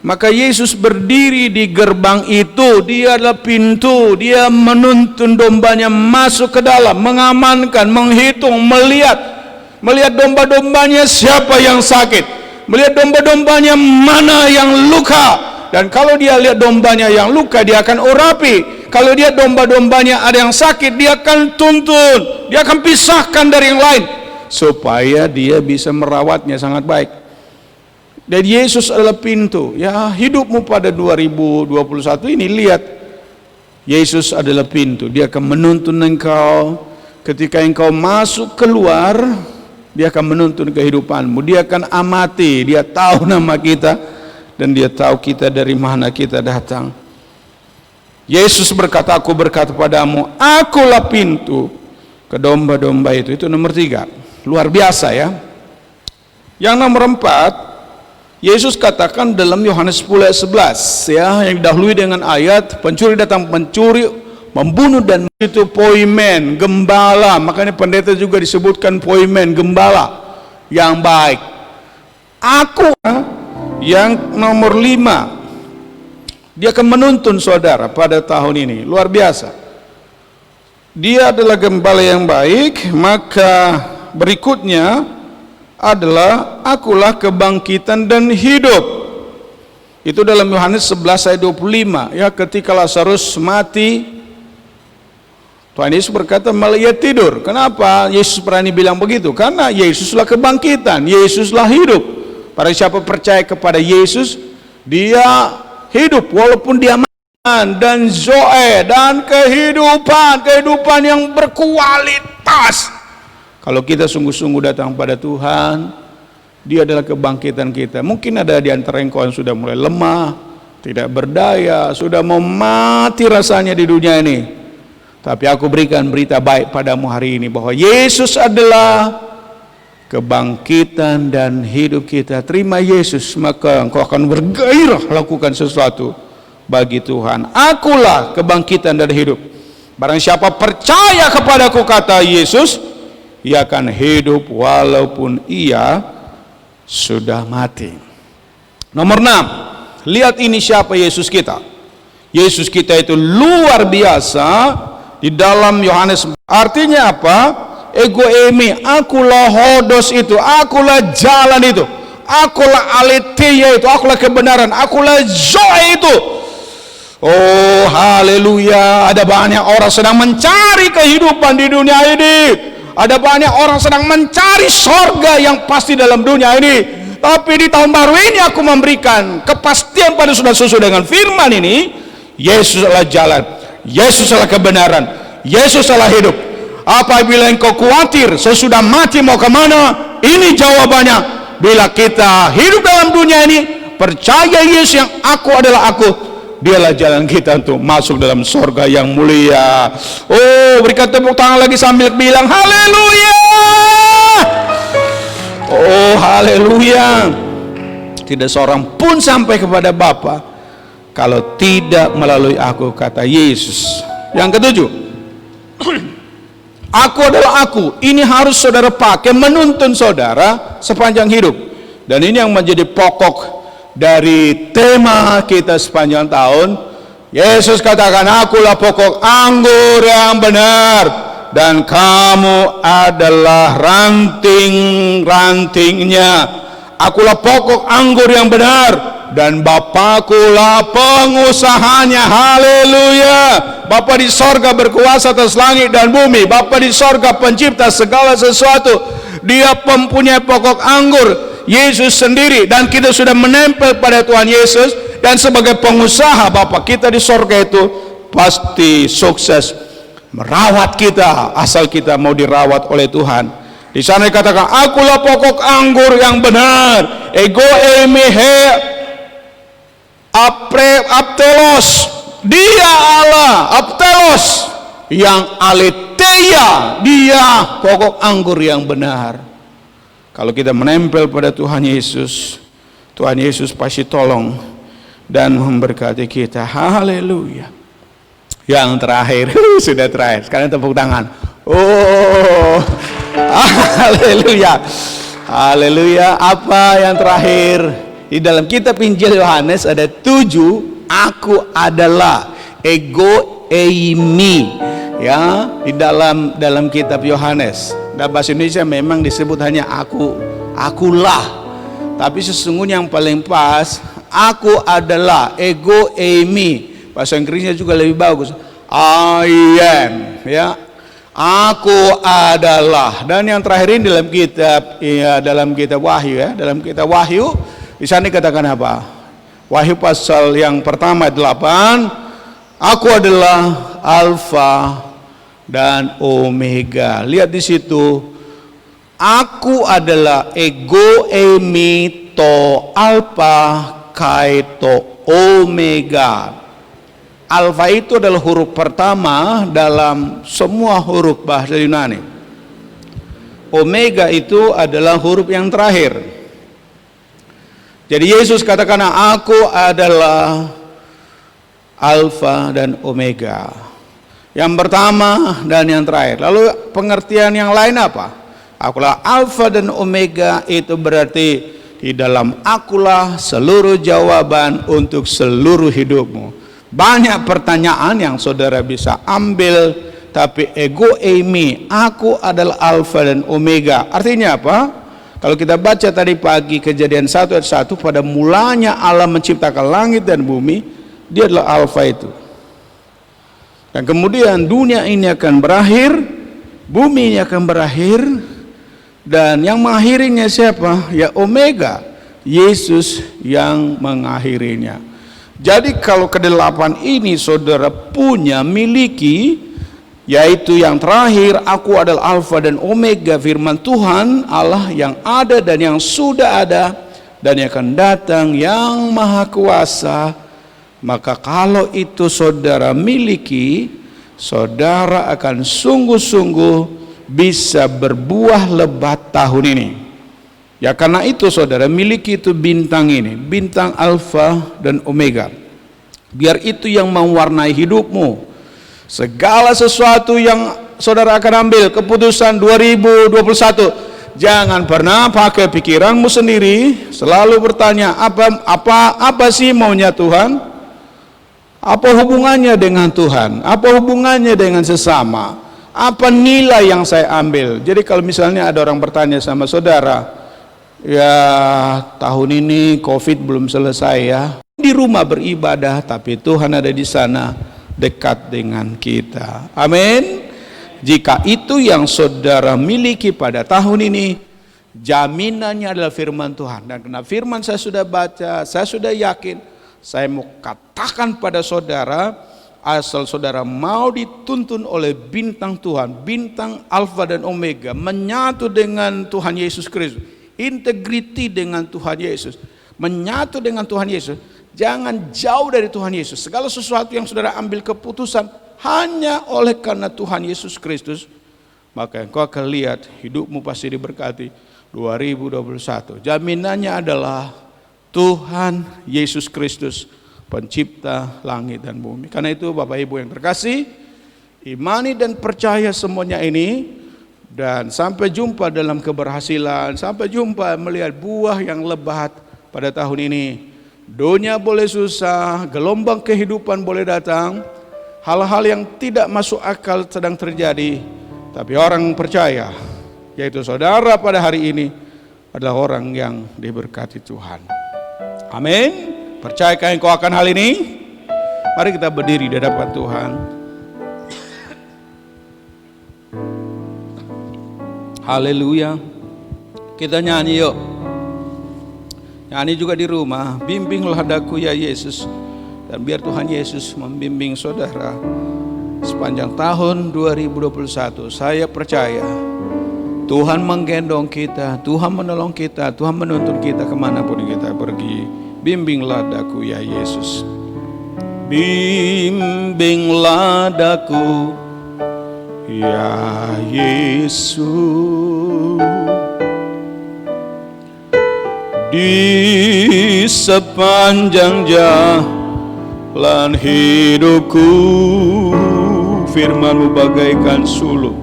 C: maka Yesus berdiri di gerbang itu. Dia adalah pintu. Dia menuntun dombanya masuk ke dalam, mengamankan, menghitung, melihat domba-dombanya siapa yang sakit, melihat domba-dombanya mana yang luka. Dan kalau dia lihat dombanya yang luka, dia akan urapi. Kalau dia domba-dombanya ada yang sakit, dia akan tuntun, dia akan pisahkan dari yang lain, supaya dia bisa merawatnya sangat baik. Dan Yesus adalah pintu. Ya, hidupmu pada 2021 ini, lihat, Yesus adalah pintu. Dia akan menuntun engkau. Ketika engkau masuk keluar, dia akan menuntun kehidupanmu. Dia akan amati, dia tahu nama kita, dan dia tahu kita dari mana kita datang. Yesus berkata, aku berkata padamu, akulah pintu ke domba-domba itu. Itu nomor 3. Luar biasa, ya. Yang nomor 4, Yesus katakan dalam Yohanes 10 ayat 11, ya, yang didahului dengan ayat pencuri datang mencuri, membunuh, dan itu poimen, gembala. Makanya pendeta juga disebutkan poimen, gembala yang baik. Aku yang nomor 5, dia akan menuntun saudara pada tahun ini. Luar biasa. Dia adalah gembala yang baik. Maka berikutnya adalah akulah kebangkitan dan hidup. Itu dalam Yohanes 11 ayat 25, ya. Ketika Lazarus mati, Tuhan Yesus berkata malah ia tidur. Kenapa Yesus berani bilang begitu? Karena Yesuslah kebangkitan, Yesuslah hidup. Para siapa percaya kepada Yesus, dia hidup walaupun dia mati, dan zoe, dan kehidupan yang berkualitas. Kalau kita sungguh-sungguh datang pada Tuhan, dia adalah kebangkitan kita. Mungkin ada di antara engkau yang sudah mulai lemah, tidak berdaya, sudah mau mati rasanya di dunia ini. Tapi aku berikan berita baik padamu hari ini, bahwa Yesus adalah kebangkitan dan hidup kita. Terima Yesus, maka engkau akan bergairah lakukan sesuatu bagi Tuhan. Akulah kebangkitan dan hidup. Barang siapa percaya kepadaku, kata Yesus, ia akan hidup walaupun ia sudah mati. Nomor 6, lihat ini siapa Yesus kita. Yesus kita itu luar biasa di dalam Yohanes. Artinya apa? Ego emi, akulah hodos itu, akulah jalan itu, akulah aletheia itu, akulah kebenaran, akulah zoe itu. Oh, haleluya. Ada banyak orang sedang mencari kehidupan di dunia ini. Ada banyak orang sedang mencari sorga yang pasti dalam dunia ini. Tapi di tahun baru ini aku memberikan kepastian pada saudara-saudara dengan firman ini. Yesus adalah jalan, Yesus adalah kebenaran, Yesus adalah hidup. Apabila engkau khawatir sesudah mati mau kemana, ini jawabannya. Bila kita hidup dalam dunia ini, percaya Yesus yang aku adalah aku, dialah jalan kita untuk masuk dalam sorga yang mulia. Oh, berikan tepuk tangan lagi sambil bilang haleluya. Oh, haleluya. Tidak seorang pun sampai kepada Bapa kalau tidak melalui aku, kata Yesus. Yang ketujuh, aku adalah aku. Ini harus saudara pakai menuntun saudara sepanjang hidup. Dan ini yang menjadi pokok dari tema kita sepanjang tahun. Yesus katakan, akulah pokok anggur yang benar, dan kamu adalah ranting-rantingnya. Akulah pokok anggur yang benar, dan Bapakulah pengusahanya. Haleluya. Bapa di sorga berkuasa atas langit dan bumi. Bapa di sorga pencipta segala sesuatu. Dia mempunyai pokok anggur, Yesus sendiri, dan kita sudah menempel pada Tuhan Yesus. Dan sebagai pengusaha, Bapa kita di sorga itu pasti sukses merawat kita, asal kita mau dirawat oleh Tuhan. Di sana dikatakan, akulah pokok anggur yang benar, ego eimi he aptelos, dia Allah, aptelos yang aletheia, dia pokok anggur yang benar. Kalau kita menempel pada Tuhan Yesus, Tuhan Yesus pasti tolong dan memberkati kita. Haleluya. Yang terakhir, sudah terakhir, sekarang tepuk tangan. Oh, haleluya, haleluya. Apa yang terakhir? Di dalam kitab Injil Yohanes ada 7 aku adalah, ego eimi, ya, di dalam kitab Yohanes. Dalam bahasa Indonesia memang disebut hanya akulah, tapi sesungguhnya yang paling pas aku adalah, ego eimi. Bahasa Inggrisnya juga lebih bagus, I am, ya, aku adalah. Dan yang terakhir ini dalam kitab Wahyu, ya, dalam kitab Wahyu di sana dikatakan apa? Wahyu pasal yang pertama 8, aku adalah Alfa dan Omega. Lihat di situ, aku adalah, ego eimi to alpha kai to omega. Alfa itu adalah huruf pertama dalam semua huruf bahasa Yunani. Omega itu adalah huruf yang terakhir. Jadi Yesus katakan, aku adalah Alfa dan Omega, yang pertama dan yang terakhir. Lalu pengertian yang lain apa? Akulah Alfa dan Omega, itu berarti di dalam akulah seluruh jawaban untuk seluruh hidupmu. Banyak pertanyaan yang saudara bisa ambil, tapi ego eimi, aku adalah Alfa dan Omega. Artinya apa? Kalau kita baca tadi pagi Kejadian 1 ayat 1, pada mulanya Allah menciptakan langit dan bumi, dia adalah Alfa itu. Dan kemudian dunia ini akan berakhir, bumi ini akan berakhir, dan yang mengakhirinya siapa? Ya Omega, Yesus yang mengakhirinya. Jadi kalau kedelapan ini saudara punya, miliki, yaitu yang terakhir, aku adalah Alfa dan Omega, firman Tuhan Allah yang ada dan yang sudah ada dan yang akan datang, yang maha kuasa. Maka kalau itu saudara miliki, saudara akan sungguh-sungguh bisa berbuah lebat tahun ini. Ya karena itu saudara miliki itu bintang ini, bintang Alfa dan Omega. Biar itu yang mewarnai hidupmu. Segala sesuatu yang saudara akan ambil keputusan 2021, jangan pernah pakai pikiranmu sendiri, selalu bertanya, apa sih maunya Tuhan? Apa hubungannya dengan Tuhan? Apa hubungannya dengan sesama? Apa nilai yang saya ambil? Jadi kalau misalnya ada orang bertanya sama saudara, ya tahun ini COVID belum selesai ya, di rumah beribadah tapi Tuhan ada di sana dekat dengan kita. Amin. Jika itu yang saudara miliki pada tahun ini, jaminannya adalah firman Tuhan. Dan karena firman saya sudah baca, saya sudah yakin, saya mau katakan pada saudara, asal saudara mau dituntun oleh bintang Tuhan, bintang Alfa dan Omega, menyatu dengan Tuhan Yesus Kristus, integriti dengan Tuhan Yesus, menyatu dengan Tuhan Yesus, jangan jauh dari Tuhan Yesus. Segala sesuatu yang saudara ambil keputusan hanya oleh karena Tuhan Yesus Kristus, maka engkau akan lihat hidupmu pasti diberkati 2021. Jaminannya adalah Tuhan Yesus Kristus, pencipta langit dan bumi. Karena itu Bapak Ibu yang terkasih, imani dan percaya semuanya ini, dan sampai jumpa dalam keberhasilan, sampai jumpa melihat buah yang lebat pada tahun ini. Dunia boleh susah, gelombang kehidupan boleh datang, hal-hal yang tidak masuk akal sedang terjadi, Tapi orang percaya, yaitu saudara pada hari ini, adalah orang yang diberkati Tuhan. Amin. Percayakah engkau akan hal ini? Mari kita berdiri di hadapan Tuhan. Haleluya. Kita nyanyi yuk. Nyanyi juga di rumah. Bimbinglah daku ya Yesus. Dan biar Tuhan Yesus membimbing saudara sepanjang tahun 2021. Saya percaya Tuhan menggendong kita, Tuhan menolong kita, Tuhan menuntun kita kemanapun kita pergi. Bimbinglah daku ya Yesus. Bimbinglah daku ya Yesus, di sepanjang jalan hidupku. Firman-Mu bagaikan suluk,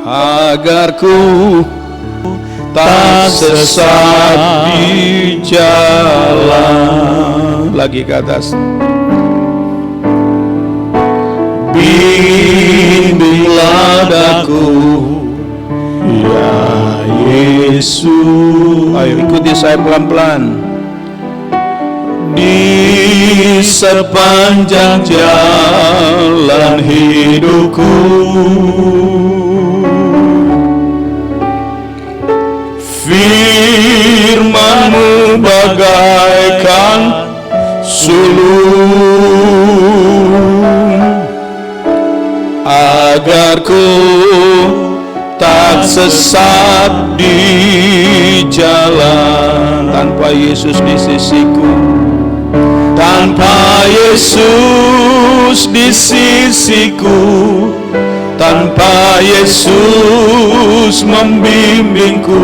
C: agar ku tak sesat di jalan. Lagi ke atas. Bimbinglah daku ya Yesus. Ayo ikuti saya pelan-pelan. Di sepanjang jalan hidupku, firman-Mu bagaikan sulung, agar ku tak sesat di jalan. Tanpa Yesus di sisiku, tanpa Yesus di sisiku, tanpa Yesus membimbingku,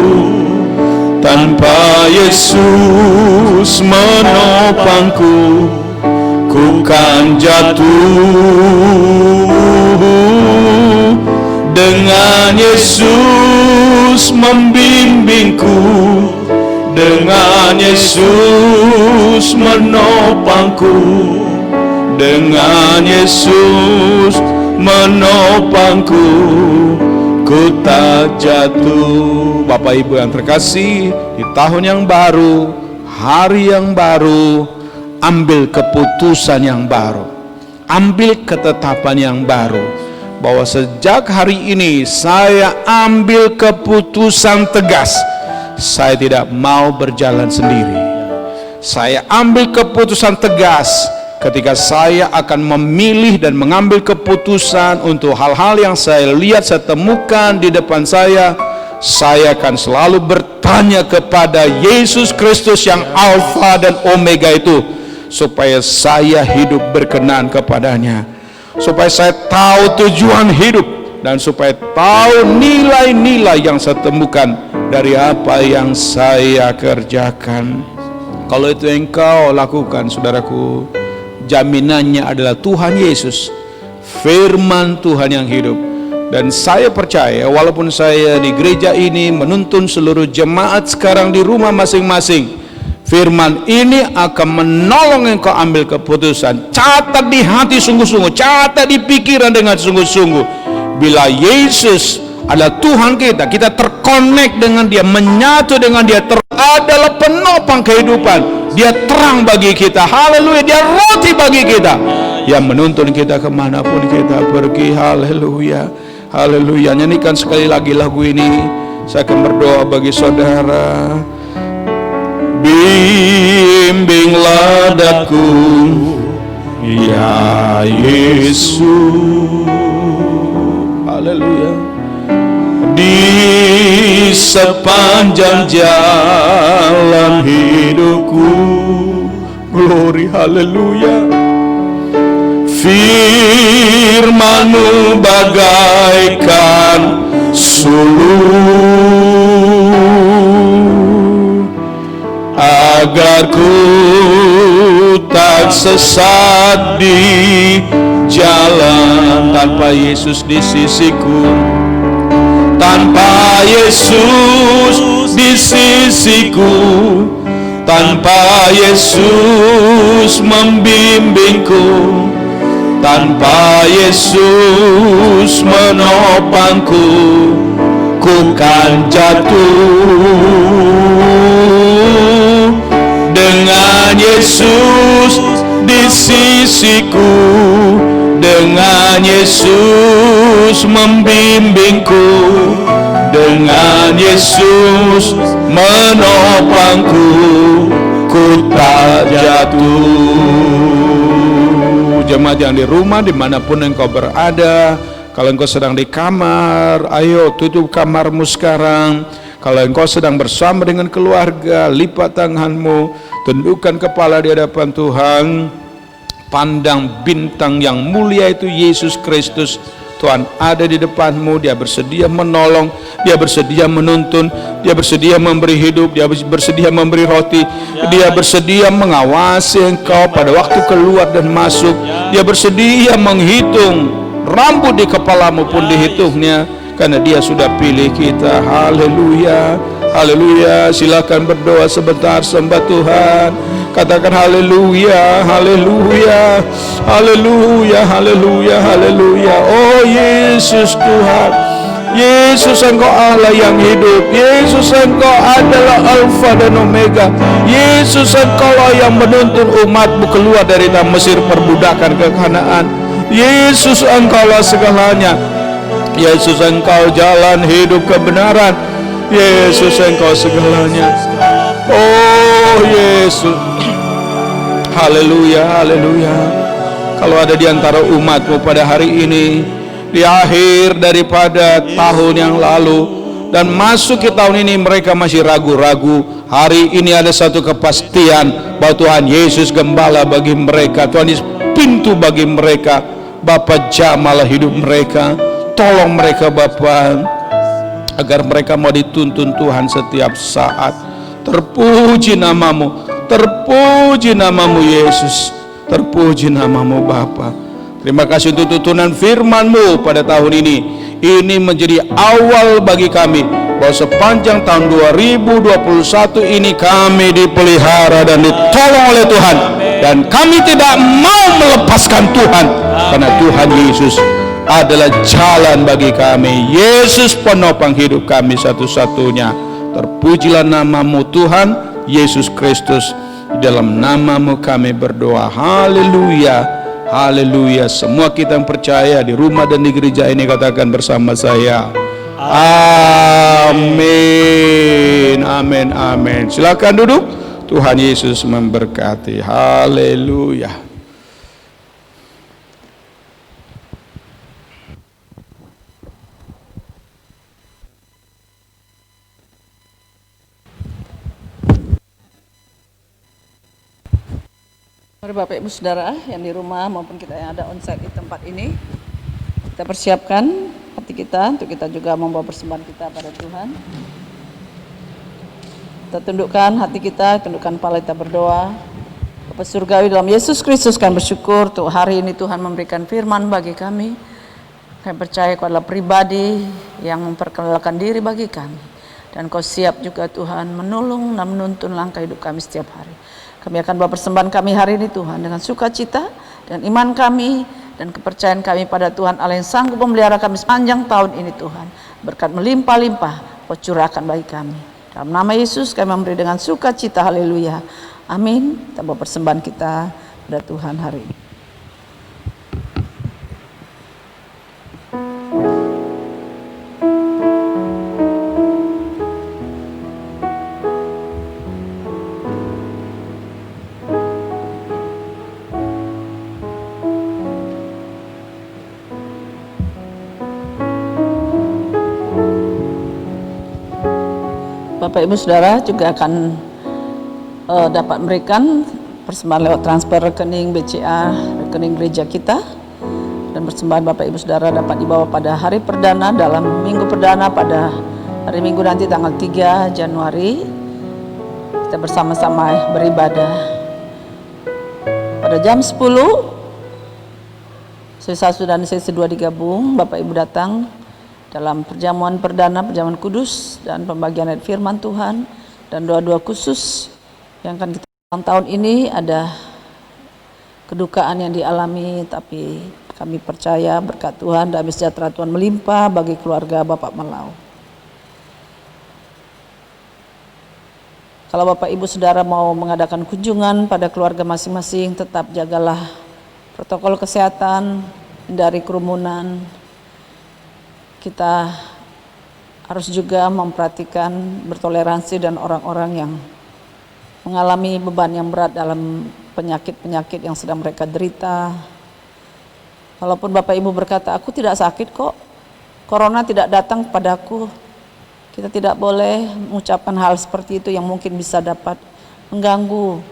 C: tanpa Yesus menopangku, ku kan jatuh. Dengan Yesus membimbingku, dengan Yesus menopangku, dengan Yesus menopangku, ku tak jatuh. Bapak Ibu yang terkasih, di tahun yang baru, hari yang baru, ambil keputusan yang baru, ambil ketetapan yang baru, bahwa sejak hari ini saya ambil keputusan tegas, saya tidak mau berjalan sendiri. Saya ambil keputusan tegas ketika saya akan memilih dan mengambil keputusan untuk hal-hal yang saya lihat, saya temukan di depan saya akan selalu bertanya kepada Yesus Kristus yang Alfa dan Omega itu, supaya saya hidup berkenan kepadanya, supaya saya tahu tujuan hidup, dan supaya tahu nilai-nilai yang saya temukan dari apa yang saya kerjakan. Kalau itu engkau lakukan, saudaraku, jaminannya adalah Tuhan Yesus, firman Tuhan yang hidup. Dan saya percaya, walaupun saya di gereja ini menuntun seluruh jemaat sekarang di rumah masing-masing, firman ini akan menolong engkau ambil keputusan. Catat di hati sungguh-sungguh, catat di pikiran dengan sungguh-sungguh. Bila Yesus adalah Tuhan kita, kita terkonek dengan Dia, menyatu dengan Dia, adalah penopang kehidupan. Dia terang bagi kita, haleluya. Dia roti bagi kita, yang menuntun kita kemanapun kita pergi, haleluya, haleluya. Nyanyikan sekali lagi lagu ini. Saya akan berdoa bagi saudara. Bimbinglah daku ya Yesus, haleluya, di sepanjang jalan hidupku. Glory, haleluya. Firman-Mu bagaikan sulung, agar ku tak sesat di jalan. Tanpa Yesus di sisiku, tanpa Yesus di sisiku, tanpa Yesus membimbingku, tanpa Yesus menopangku, ku kan jatuh. Dengan Yesus di sisiku, dengan Yesus membimbingku, dengan Yesus menopangku, ku tak jatuh. Jemaat yang di rumah dimanapun engkau berada, kalau engkau sedang di kamar, ayo tutup kamarmu sekarang. Kalau engkau sedang bersama dengan keluarga, lipat tanganmu, tundukkan kepala di hadapan Tuhan. Pandang bintang yang mulia itu Yesus Kristus. Tuhan ada di depanmu, Dia bersedia menolong, Dia bersedia menuntun, Dia bersedia memberi hidup, Dia bersedia memberi roti, Dia bersedia mengawasi engkau pada waktu keluar dan masuk, Dia bersedia menghitung rambut di kepalamu pun dihitungnya, karena Dia sudah pilih kita. Haleluya, haleluya. Silakan berdoa sebentar, sembah Tuhan. Katakan haleluya, haleluya, haleluya, haleluya, haleluya. Oh Yesus Tuhan, Yesus Engkau Allah yang hidup, Yesus Engkau adalah Alfa dan Omega, Yesus Engkau yang menuntun umatmu keluar dari tanah Mesir perbudakan ke Kanaan. Yesus Engkau lah segalanya, Yesus Engkau jalan hidup kebenaran, Yesus Engkau segalanya. Oh Yesus, haleluya, haleluya. Kalau ada di antara umatmu pada hari ini, di akhir daripada tahun yang lalu dan masuk ke tahun ini mereka masih ragu-ragu, hari ini ada satu kepastian bahwa Tuhan Yesus gembala bagi mereka, Tuhan Yesus pintu bagi mereka. Bapa, jamalah hidup mereka, tolong mereka Bapa, agar mereka mau dituntun Tuhan setiap saat. Terpuji namamu, terpuji namamu Yesus, terpuji namamu Bapa. Terima kasih untuk tuntunan firman-Mu pada tahun ini. Ini menjadi awal bagi kami bahwa sepanjang tahun 2021 ini kami dipelihara dan ditolong oleh Tuhan, dan kami tidak mau melepaskan Tuhan, karena Tuhan Yesus adalah jalan bagi kami. Yesus penopang hidup kami satu-satunya. Terpujilah namamu Tuhan Yesus Kristus. Dalam namamu kami berdoa. Haleluya, haleluya. Semua kita yang percaya di rumah dan di gereja ini katakan bersama saya, amin, amin, amin. Silakan duduk. Tuhan Yesus memberkati. Haleluya.
A: Mari Bapak Ibu Saudara yang di rumah maupun kita yang ada onsite di tempat ini, kita persiapkan hati kita untuk kita juga membawa persembahan kita pada Tuhan. Kita tundukkan hati kita, tundukkan kepala kita berdoa. Bapa Surgawi, dalam Yesus Kristus kami bersyukur untuk hari ini Tuhan memberikan firman bagi kami. Kami percaya Kau adalah pribadi yang memperkenalkan diri bagi kami, dan Kau siap juga Tuhan menolong dan menuntun langkah hidup kami setiap hari. Kami akan bawa persembahan kami hari ini Tuhan dengan sukacita dan iman kami dan kepercayaan kami pada Tuhan Allah yang sanggup memelihara kami sepanjang tahun ini Tuhan. Berkat melimpah-limpah Kau curahkan bagi kami. Dalam nama Yesus kami memberi dengan sukacita. Haleluya. Amin. Kita bawa persembahan kita pada Tuhan hari ini. Bapak Ibu Saudara juga akan dapat memberikan persembahan lewat transfer rekening BCA, rekening gereja kita, dan persembahan Bapak Ibu Saudara dapat dibawa pada hari perdana dalam minggu perdana pada hari Minggu nanti tanggal 3 Januari. Kita bersama-sama beribadah pada jam 10. Sesi 1 dan sesi 2 digabung. Bapak Ibu datang dalam perjamuan perdana, perjamuan kudus, dan pembagian ayat firman Tuhan, dan doa-doa khusus yang akan kita tahun ini. Ada kedukaan yang dialami, tapi kami percaya berkat Tuhan, damai sejahtera Tuhan melimpah bagi keluarga Bapak Melau. Kalau Bapak Ibu Saudara mau mengadakan kunjungan pada keluarga masing-masing, tetap jagalah protokol kesehatan, hindari kerumunan. Kita harus juga memperhatikan, bertoleransi dan orang-orang yang mengalami beban yang berat dalam penyakit-penyakit yang sedang mereka derita. Walaupun Bapak Ibu berkata, aku tidak sakit kok, corona tidak datang padaku, kita tidak boleh mengucapkan hal seperti itu yang mungkin bisa dapat mengganggu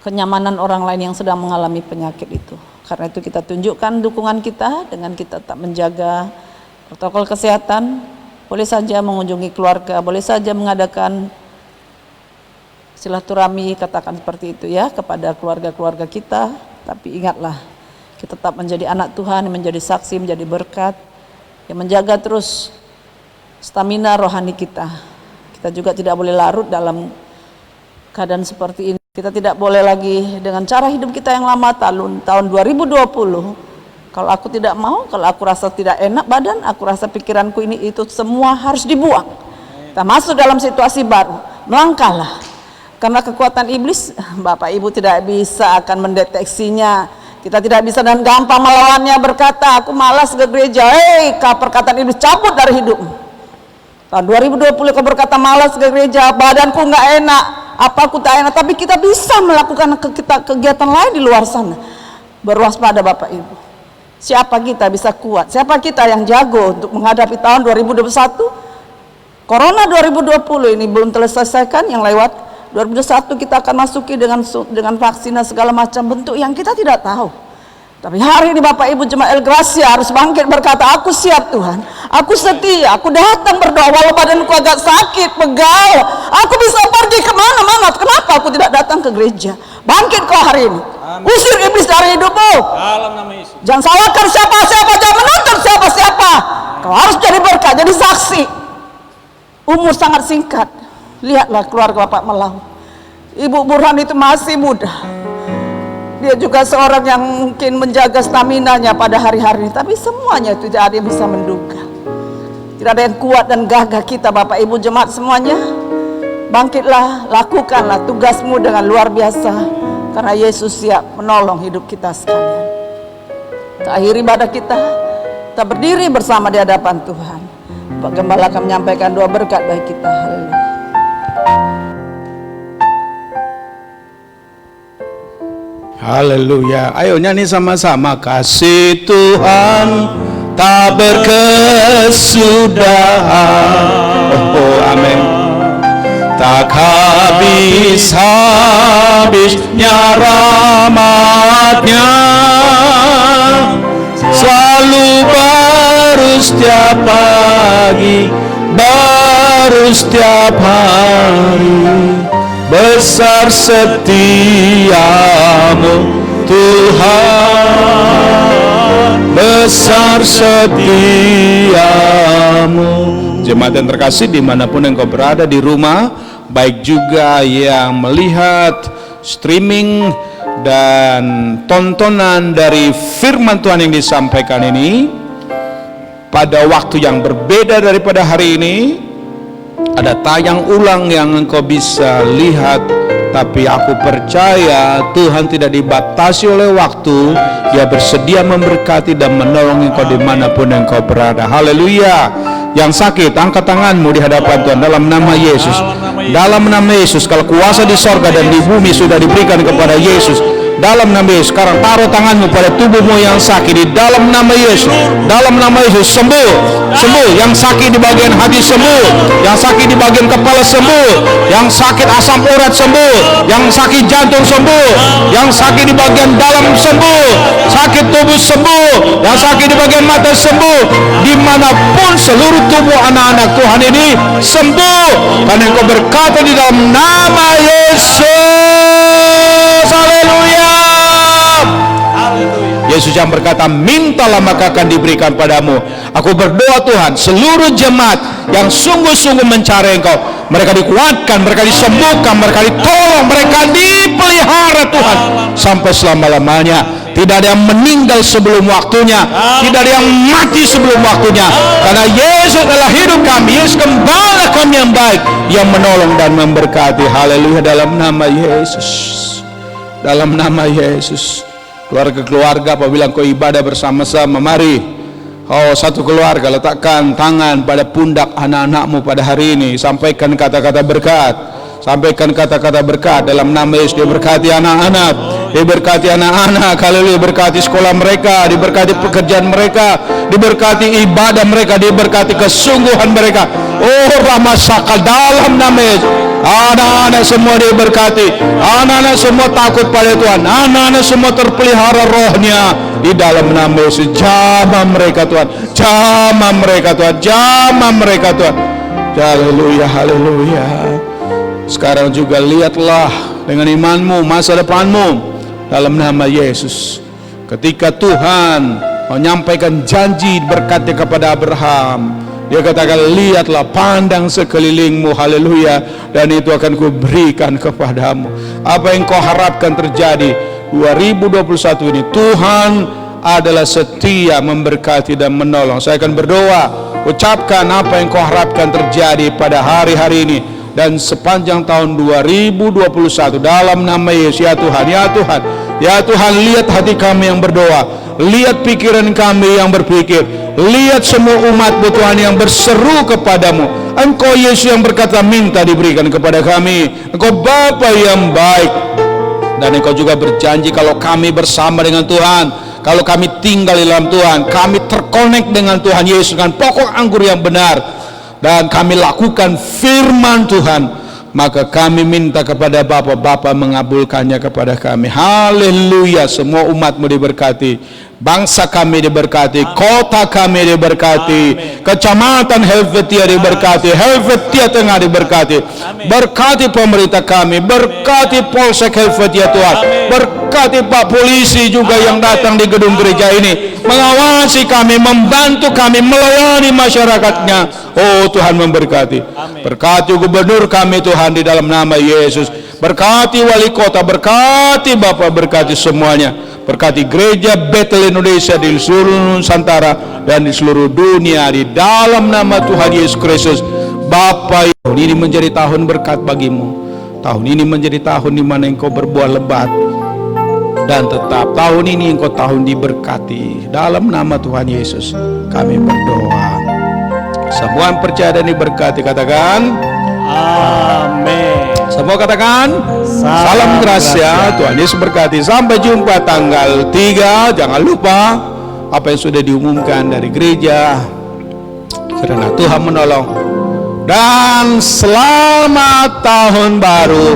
A: kenyamanan orang lain yang sedang mengalami penyakit itu. Karena itu kita tunjukkan dukungan kita dengan kita tetap menjaga protokol kesehatan, boleh saja mengunjungi keluarga, boleh saja mengadakan silaturahmi, katakan seperti itu ya, kepada keluarga-keluarga kita. Tapi ingatlah, kita tetap menjadi anak Tuhan, menjadi saksi, menjadi berkat, yang menjaga terus stamina rohani kita. Kita juga tidak boleh larut dalam keadaan seperti ini. Kita tidak boleh lagi dengan cara hidup kita yang lama tahun 2020. Kalau aku tidak mau, kalau aku rasa tidak enak badan, aku rasa pikiranku ini itu semua harus dibuang. Kita masuk dalam situasi baru, melangkahlah. Karena kekuatan iblis, Bapak Ibu tidak bisa akan mendeteksinya. Kita tidak bisa dan gampang melawannya, berkata, aku malas ke gereja. Perkataan iblis cabut dari hidupmu. Tahun 2020 kau berkata malas ke gereja, badanku nggak enak, apa aku tak enak. Tapi kita bisa melakukan kegiatan lain di luar sana. Berwaspada Bapak Ibu. Siapa kita bisa kuat? Siapa kita yang jago untuk menghadapi tahun 2021? Corona 2020 ini belum terselesaikan, yang lewat 2021 kita akan masuki dengan vaksin dan segala macam bentuk yang kita tidak tahu. Tapi hari ini Bapak Ibu Jemaat El Gracia harus bangkit berkata, aku siap Tuhan, aku setia, aku datang berdoa walau badanku agak sakit, pegal, aku bisa pergi kemana-mana, kenapa aku tidak datang ke gereja? Bangkit kau hari ini. Amin. Usir iblis dari hidupmu. Dalam nama Yesus. Jangan salahkan siapa-siapa, jangan menuntut siapa-siapa. Kau harus jadi berkat, jadi saksi. Umur sangat singkat. Lihatlah keluarga Bapak Melau. Ibu Burhan itu masih muda. Dia juga seorang yang mungkin menjaga staminanya pada hari-hari, tapi semuanya itu tidak ada yang bisa menduga. Tidak ada yang kuat dan gagah kita Bapak Ibu Jemaat semuanya. Bangkitlah, lakukanlah tugasmu dengan luar biasa, karena Yesus siap menolong hidup kita sekalian. Kita akhiri ibadah kita berdiri bersama di hadapan Tuhan. Pak Gembala akan menyampaikan doa berkat bagi kita. Haleluya.
C: Haleluya. Ayo nyanyi sama-sama. Kasih Tuhan tak berkesudahan. Oh, amin. Tak habis-habisnya rahmat-Nya, selalu baru setiap pagi, baru setiap hari. Besar setiamu Tuhan, besar setiamu. Jemaat yang terkasih, dimanapun engkau berada, di rumah, baik juga yang melihat streaming dan tontonan dari firman Tuhan yang disampaikan ini, pada waktu yang berbeda daripada hari ini, ada tayang ulang yang engkau bisa lihat. Tapi aku percaya Tuhan tidak dibatasi oleh waktu. Dia bersedia memberkati dan menolong engkau dimanapun engkau berada. Haleluya. Yang sakit, angkat tanganmu di hadapan Tuhan dalam nama Yesus. Dalam nama Yesus, kalau kuasa di sorga dan di bumi sudah diberikan kepada Yesus, dalam nama Yesus, sekarang taruh tanganmu pada tubuhmu yang sakit di dalam nama Yesus. Dalam nama Yesus, sembuh, sembuh. Yang sakit di bagian hati sembuh, yang sakit di bagian kepala sembuh, yang sakit asam urat sembuh, yang sakit jantung sembuh, yang sakit di bagian dalam sembuh, sakit tubuh sembuh, yang sakit di bagian mata sembuh. Dimanapun seluruh tubuh anak-anak Tuhan ini sembuh, karena engkau berkata di dalam nama Yesus. Haleluya. Yesus yang berkata, mintalah maka akan diberikan padamu. Aku berdoa Tuhan, seluruh jemaat yang sungguh-sungguh mencari Engkau, mereka dikuatkan, mereka disembuhkan, mereka ditolong, mereka dipelihara Tuhan sampai selama-lamanya. Tidak ada yang meninggal sebelum waktunya, tidak ada yang mati sebelum waktunya, karena Yesus adalah hidup kami. Yesus gembala kami yang baik, yang menolong dan memberkati. Haleluya, dalam nama Yesus, dalam nama Yesus. Keluarga-keluarga, apabila engkau ibadah bersama-sama, mari satu keluarga letakkan tangan pada pundak anak-anakmu pada hari ini, sampaikan kata-kata berkat, sampaikan kata-kata berkat dalam nama Yesus. Diberkati anak-anak, diberkati anak-anak, haleluya, diberkati sekolah mereka, diberkati pekerjaan mereka, diberkati ibadah mereka, diberkati kesungguhan mereka. Oh Ramasaka, dalam nama Yesus, anak-anak semua diberkati, anak-anak semua takut pada Tuhan, anak-anak semua terpelihara rohnya di dalam nama Yesus. Jamah mereka Tuhan, jamah mereka Tuhan, jamah mereka Tuhan. Haleluya, haleluya. Sekarang juga lihatlah dengan imanmu masa depanmu dalam nama Yesus. Ketika Tuhan menyampaikan janji berkatnya kepada Abraham, Dia katakan, lihatlah, pandang sekelilingmu, haleluya, dan itu akan kuberikan kepadamu. Apa yang kau harapkan terjadi 2021 ini, Tuhan adalah setia memberkati dan menolong. Saya akan berdoa, ucapkan apa yang kau harapkan terjadi pada hari-hari ini dan sepanjang tahun 2021 dalam nama Yesus. Ya Tuhan, ya Tuhan, ya Tuhan, lihat hati kami yang berdoa, lihat pikiran kami yang berpikir, lihat semua umat-Mu Tuhan yang berseru kepadamu. Engkau Yesus yang berkata, minta diberikan kepada kami. Engkau Bapa yang baik, dan Engkau juga berjanji kalau kami bersama dengan Tuhan, kalau kami tinggal di dalam Tuhan, kami terkonek dengan Tuhan Yesus, dengan pokok anggur yang benar, dan kami lakukan firman Tuhan, maka kami minta kepada Bapa, Bapa mengabulkannya kepada kami. Haleluya. Semua umat-Mu diberkati, bangsa kami diberkati, kota kami diberkati, kecamatan Helvetia diberkati, Helvetia Tengah diberkati. Berkati pemerintah kami, berkati Polsek Helvetia Tuhan, berkati Pak Polisi juga yang datang di gedung gereja ini, mengawasi kami, membantu kami, melayani masyarakatnya. Oh Tuhan memberkati. Berkati gubernur kami Tuhan di dalam nama Yesus. Berkati wali kota, berkati Bapak, berkati semuanya. Berkati gereja Bethel Indonesia di seluruh Nusantara dan di seluruh dunia di dalam nama Tuhan Yesus Kristus. Bapa, tahun ini menjadi tahun berkat bagimu. Tahun ini menjadi tahun di mana engkau berbuah lebat dan tetap. Tahun ini engkau tahun diberkati. Dalam nama Tuhan Yesus kami berdoa. Semua yang percaya dan diberkati katakan amin. Semua katakan salam gracia. Tuhan Yesus berkati. Sampai jumpa tanggal 3. Jangan lupa apa yang sudah diumumkan dari gereja, karena Tuhan menolong. Dan selamat tahun baru,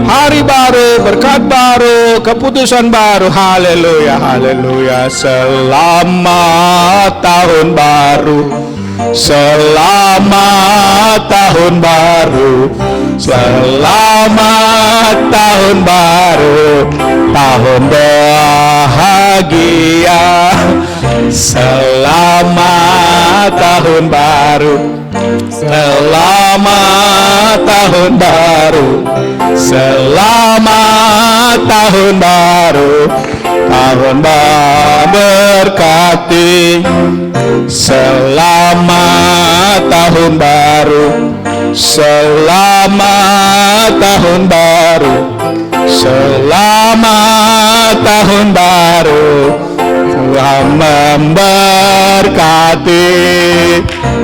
C: hari baru, berkat baru, keputusan baru. Haleluya, haleluya. Selamat tahun baru, selamat tahun baru, selamat tahun baru, tahun bahagia. Selamat tahun baru, selamat tahun baru, selamat tahun baru, tahun berkati. Selamat tahun baru, selamat tahun baru, selamat tahun baru, Tuhan memberkati.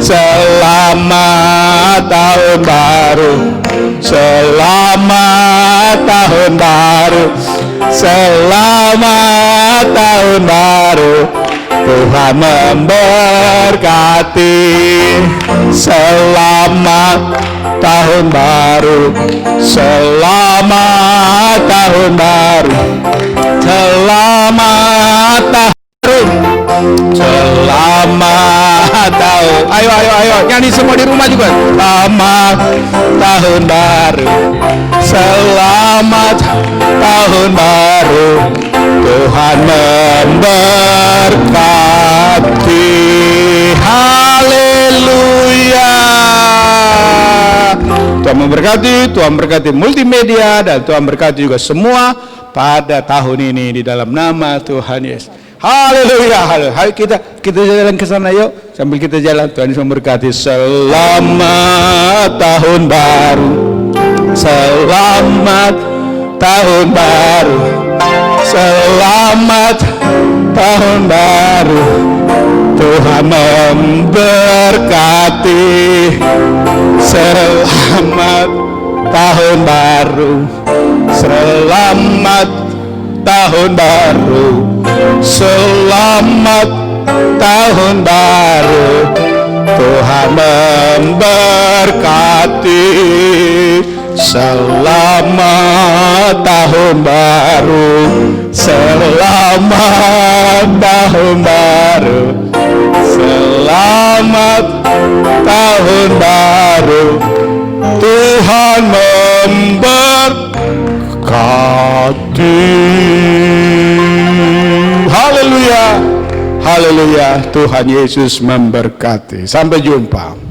C: Selamat tahun baru, selamat tahun baru, selamat tahun baru, Tuhan memberkati. Selamat tahun baru, selamat tahun baru, selamat tahun, selamat tahun. Ayo nyanyi semua di rumah juga. Selamat tahun baru, selamat tahun baru, Tuhan memberkati. Haleluya. Tuhan memberkati multimedia, dan Tuhan berkati juga semua pada tahun ini di dalam nama Tuhan Yesus. Haleluya, haleluya. Ayo kita jalan ke sana yuk. Sambil kita jalan, Tuhan Yesus memberkati. Selamat tahun baru. Selamat tahun baru. Selamat tahun baru. Tuhan memberkati. Selamat tahun baru. Selamat tahun baru. Selamat tahun baru. Tuhan memberkati. Selamat tahun baru. Selamat tahun baru. Selamat tahun baru. Tuhan memberkati. Haleluya. Haleluya. Tuhan Yesus memberkati. Sampai jumpa.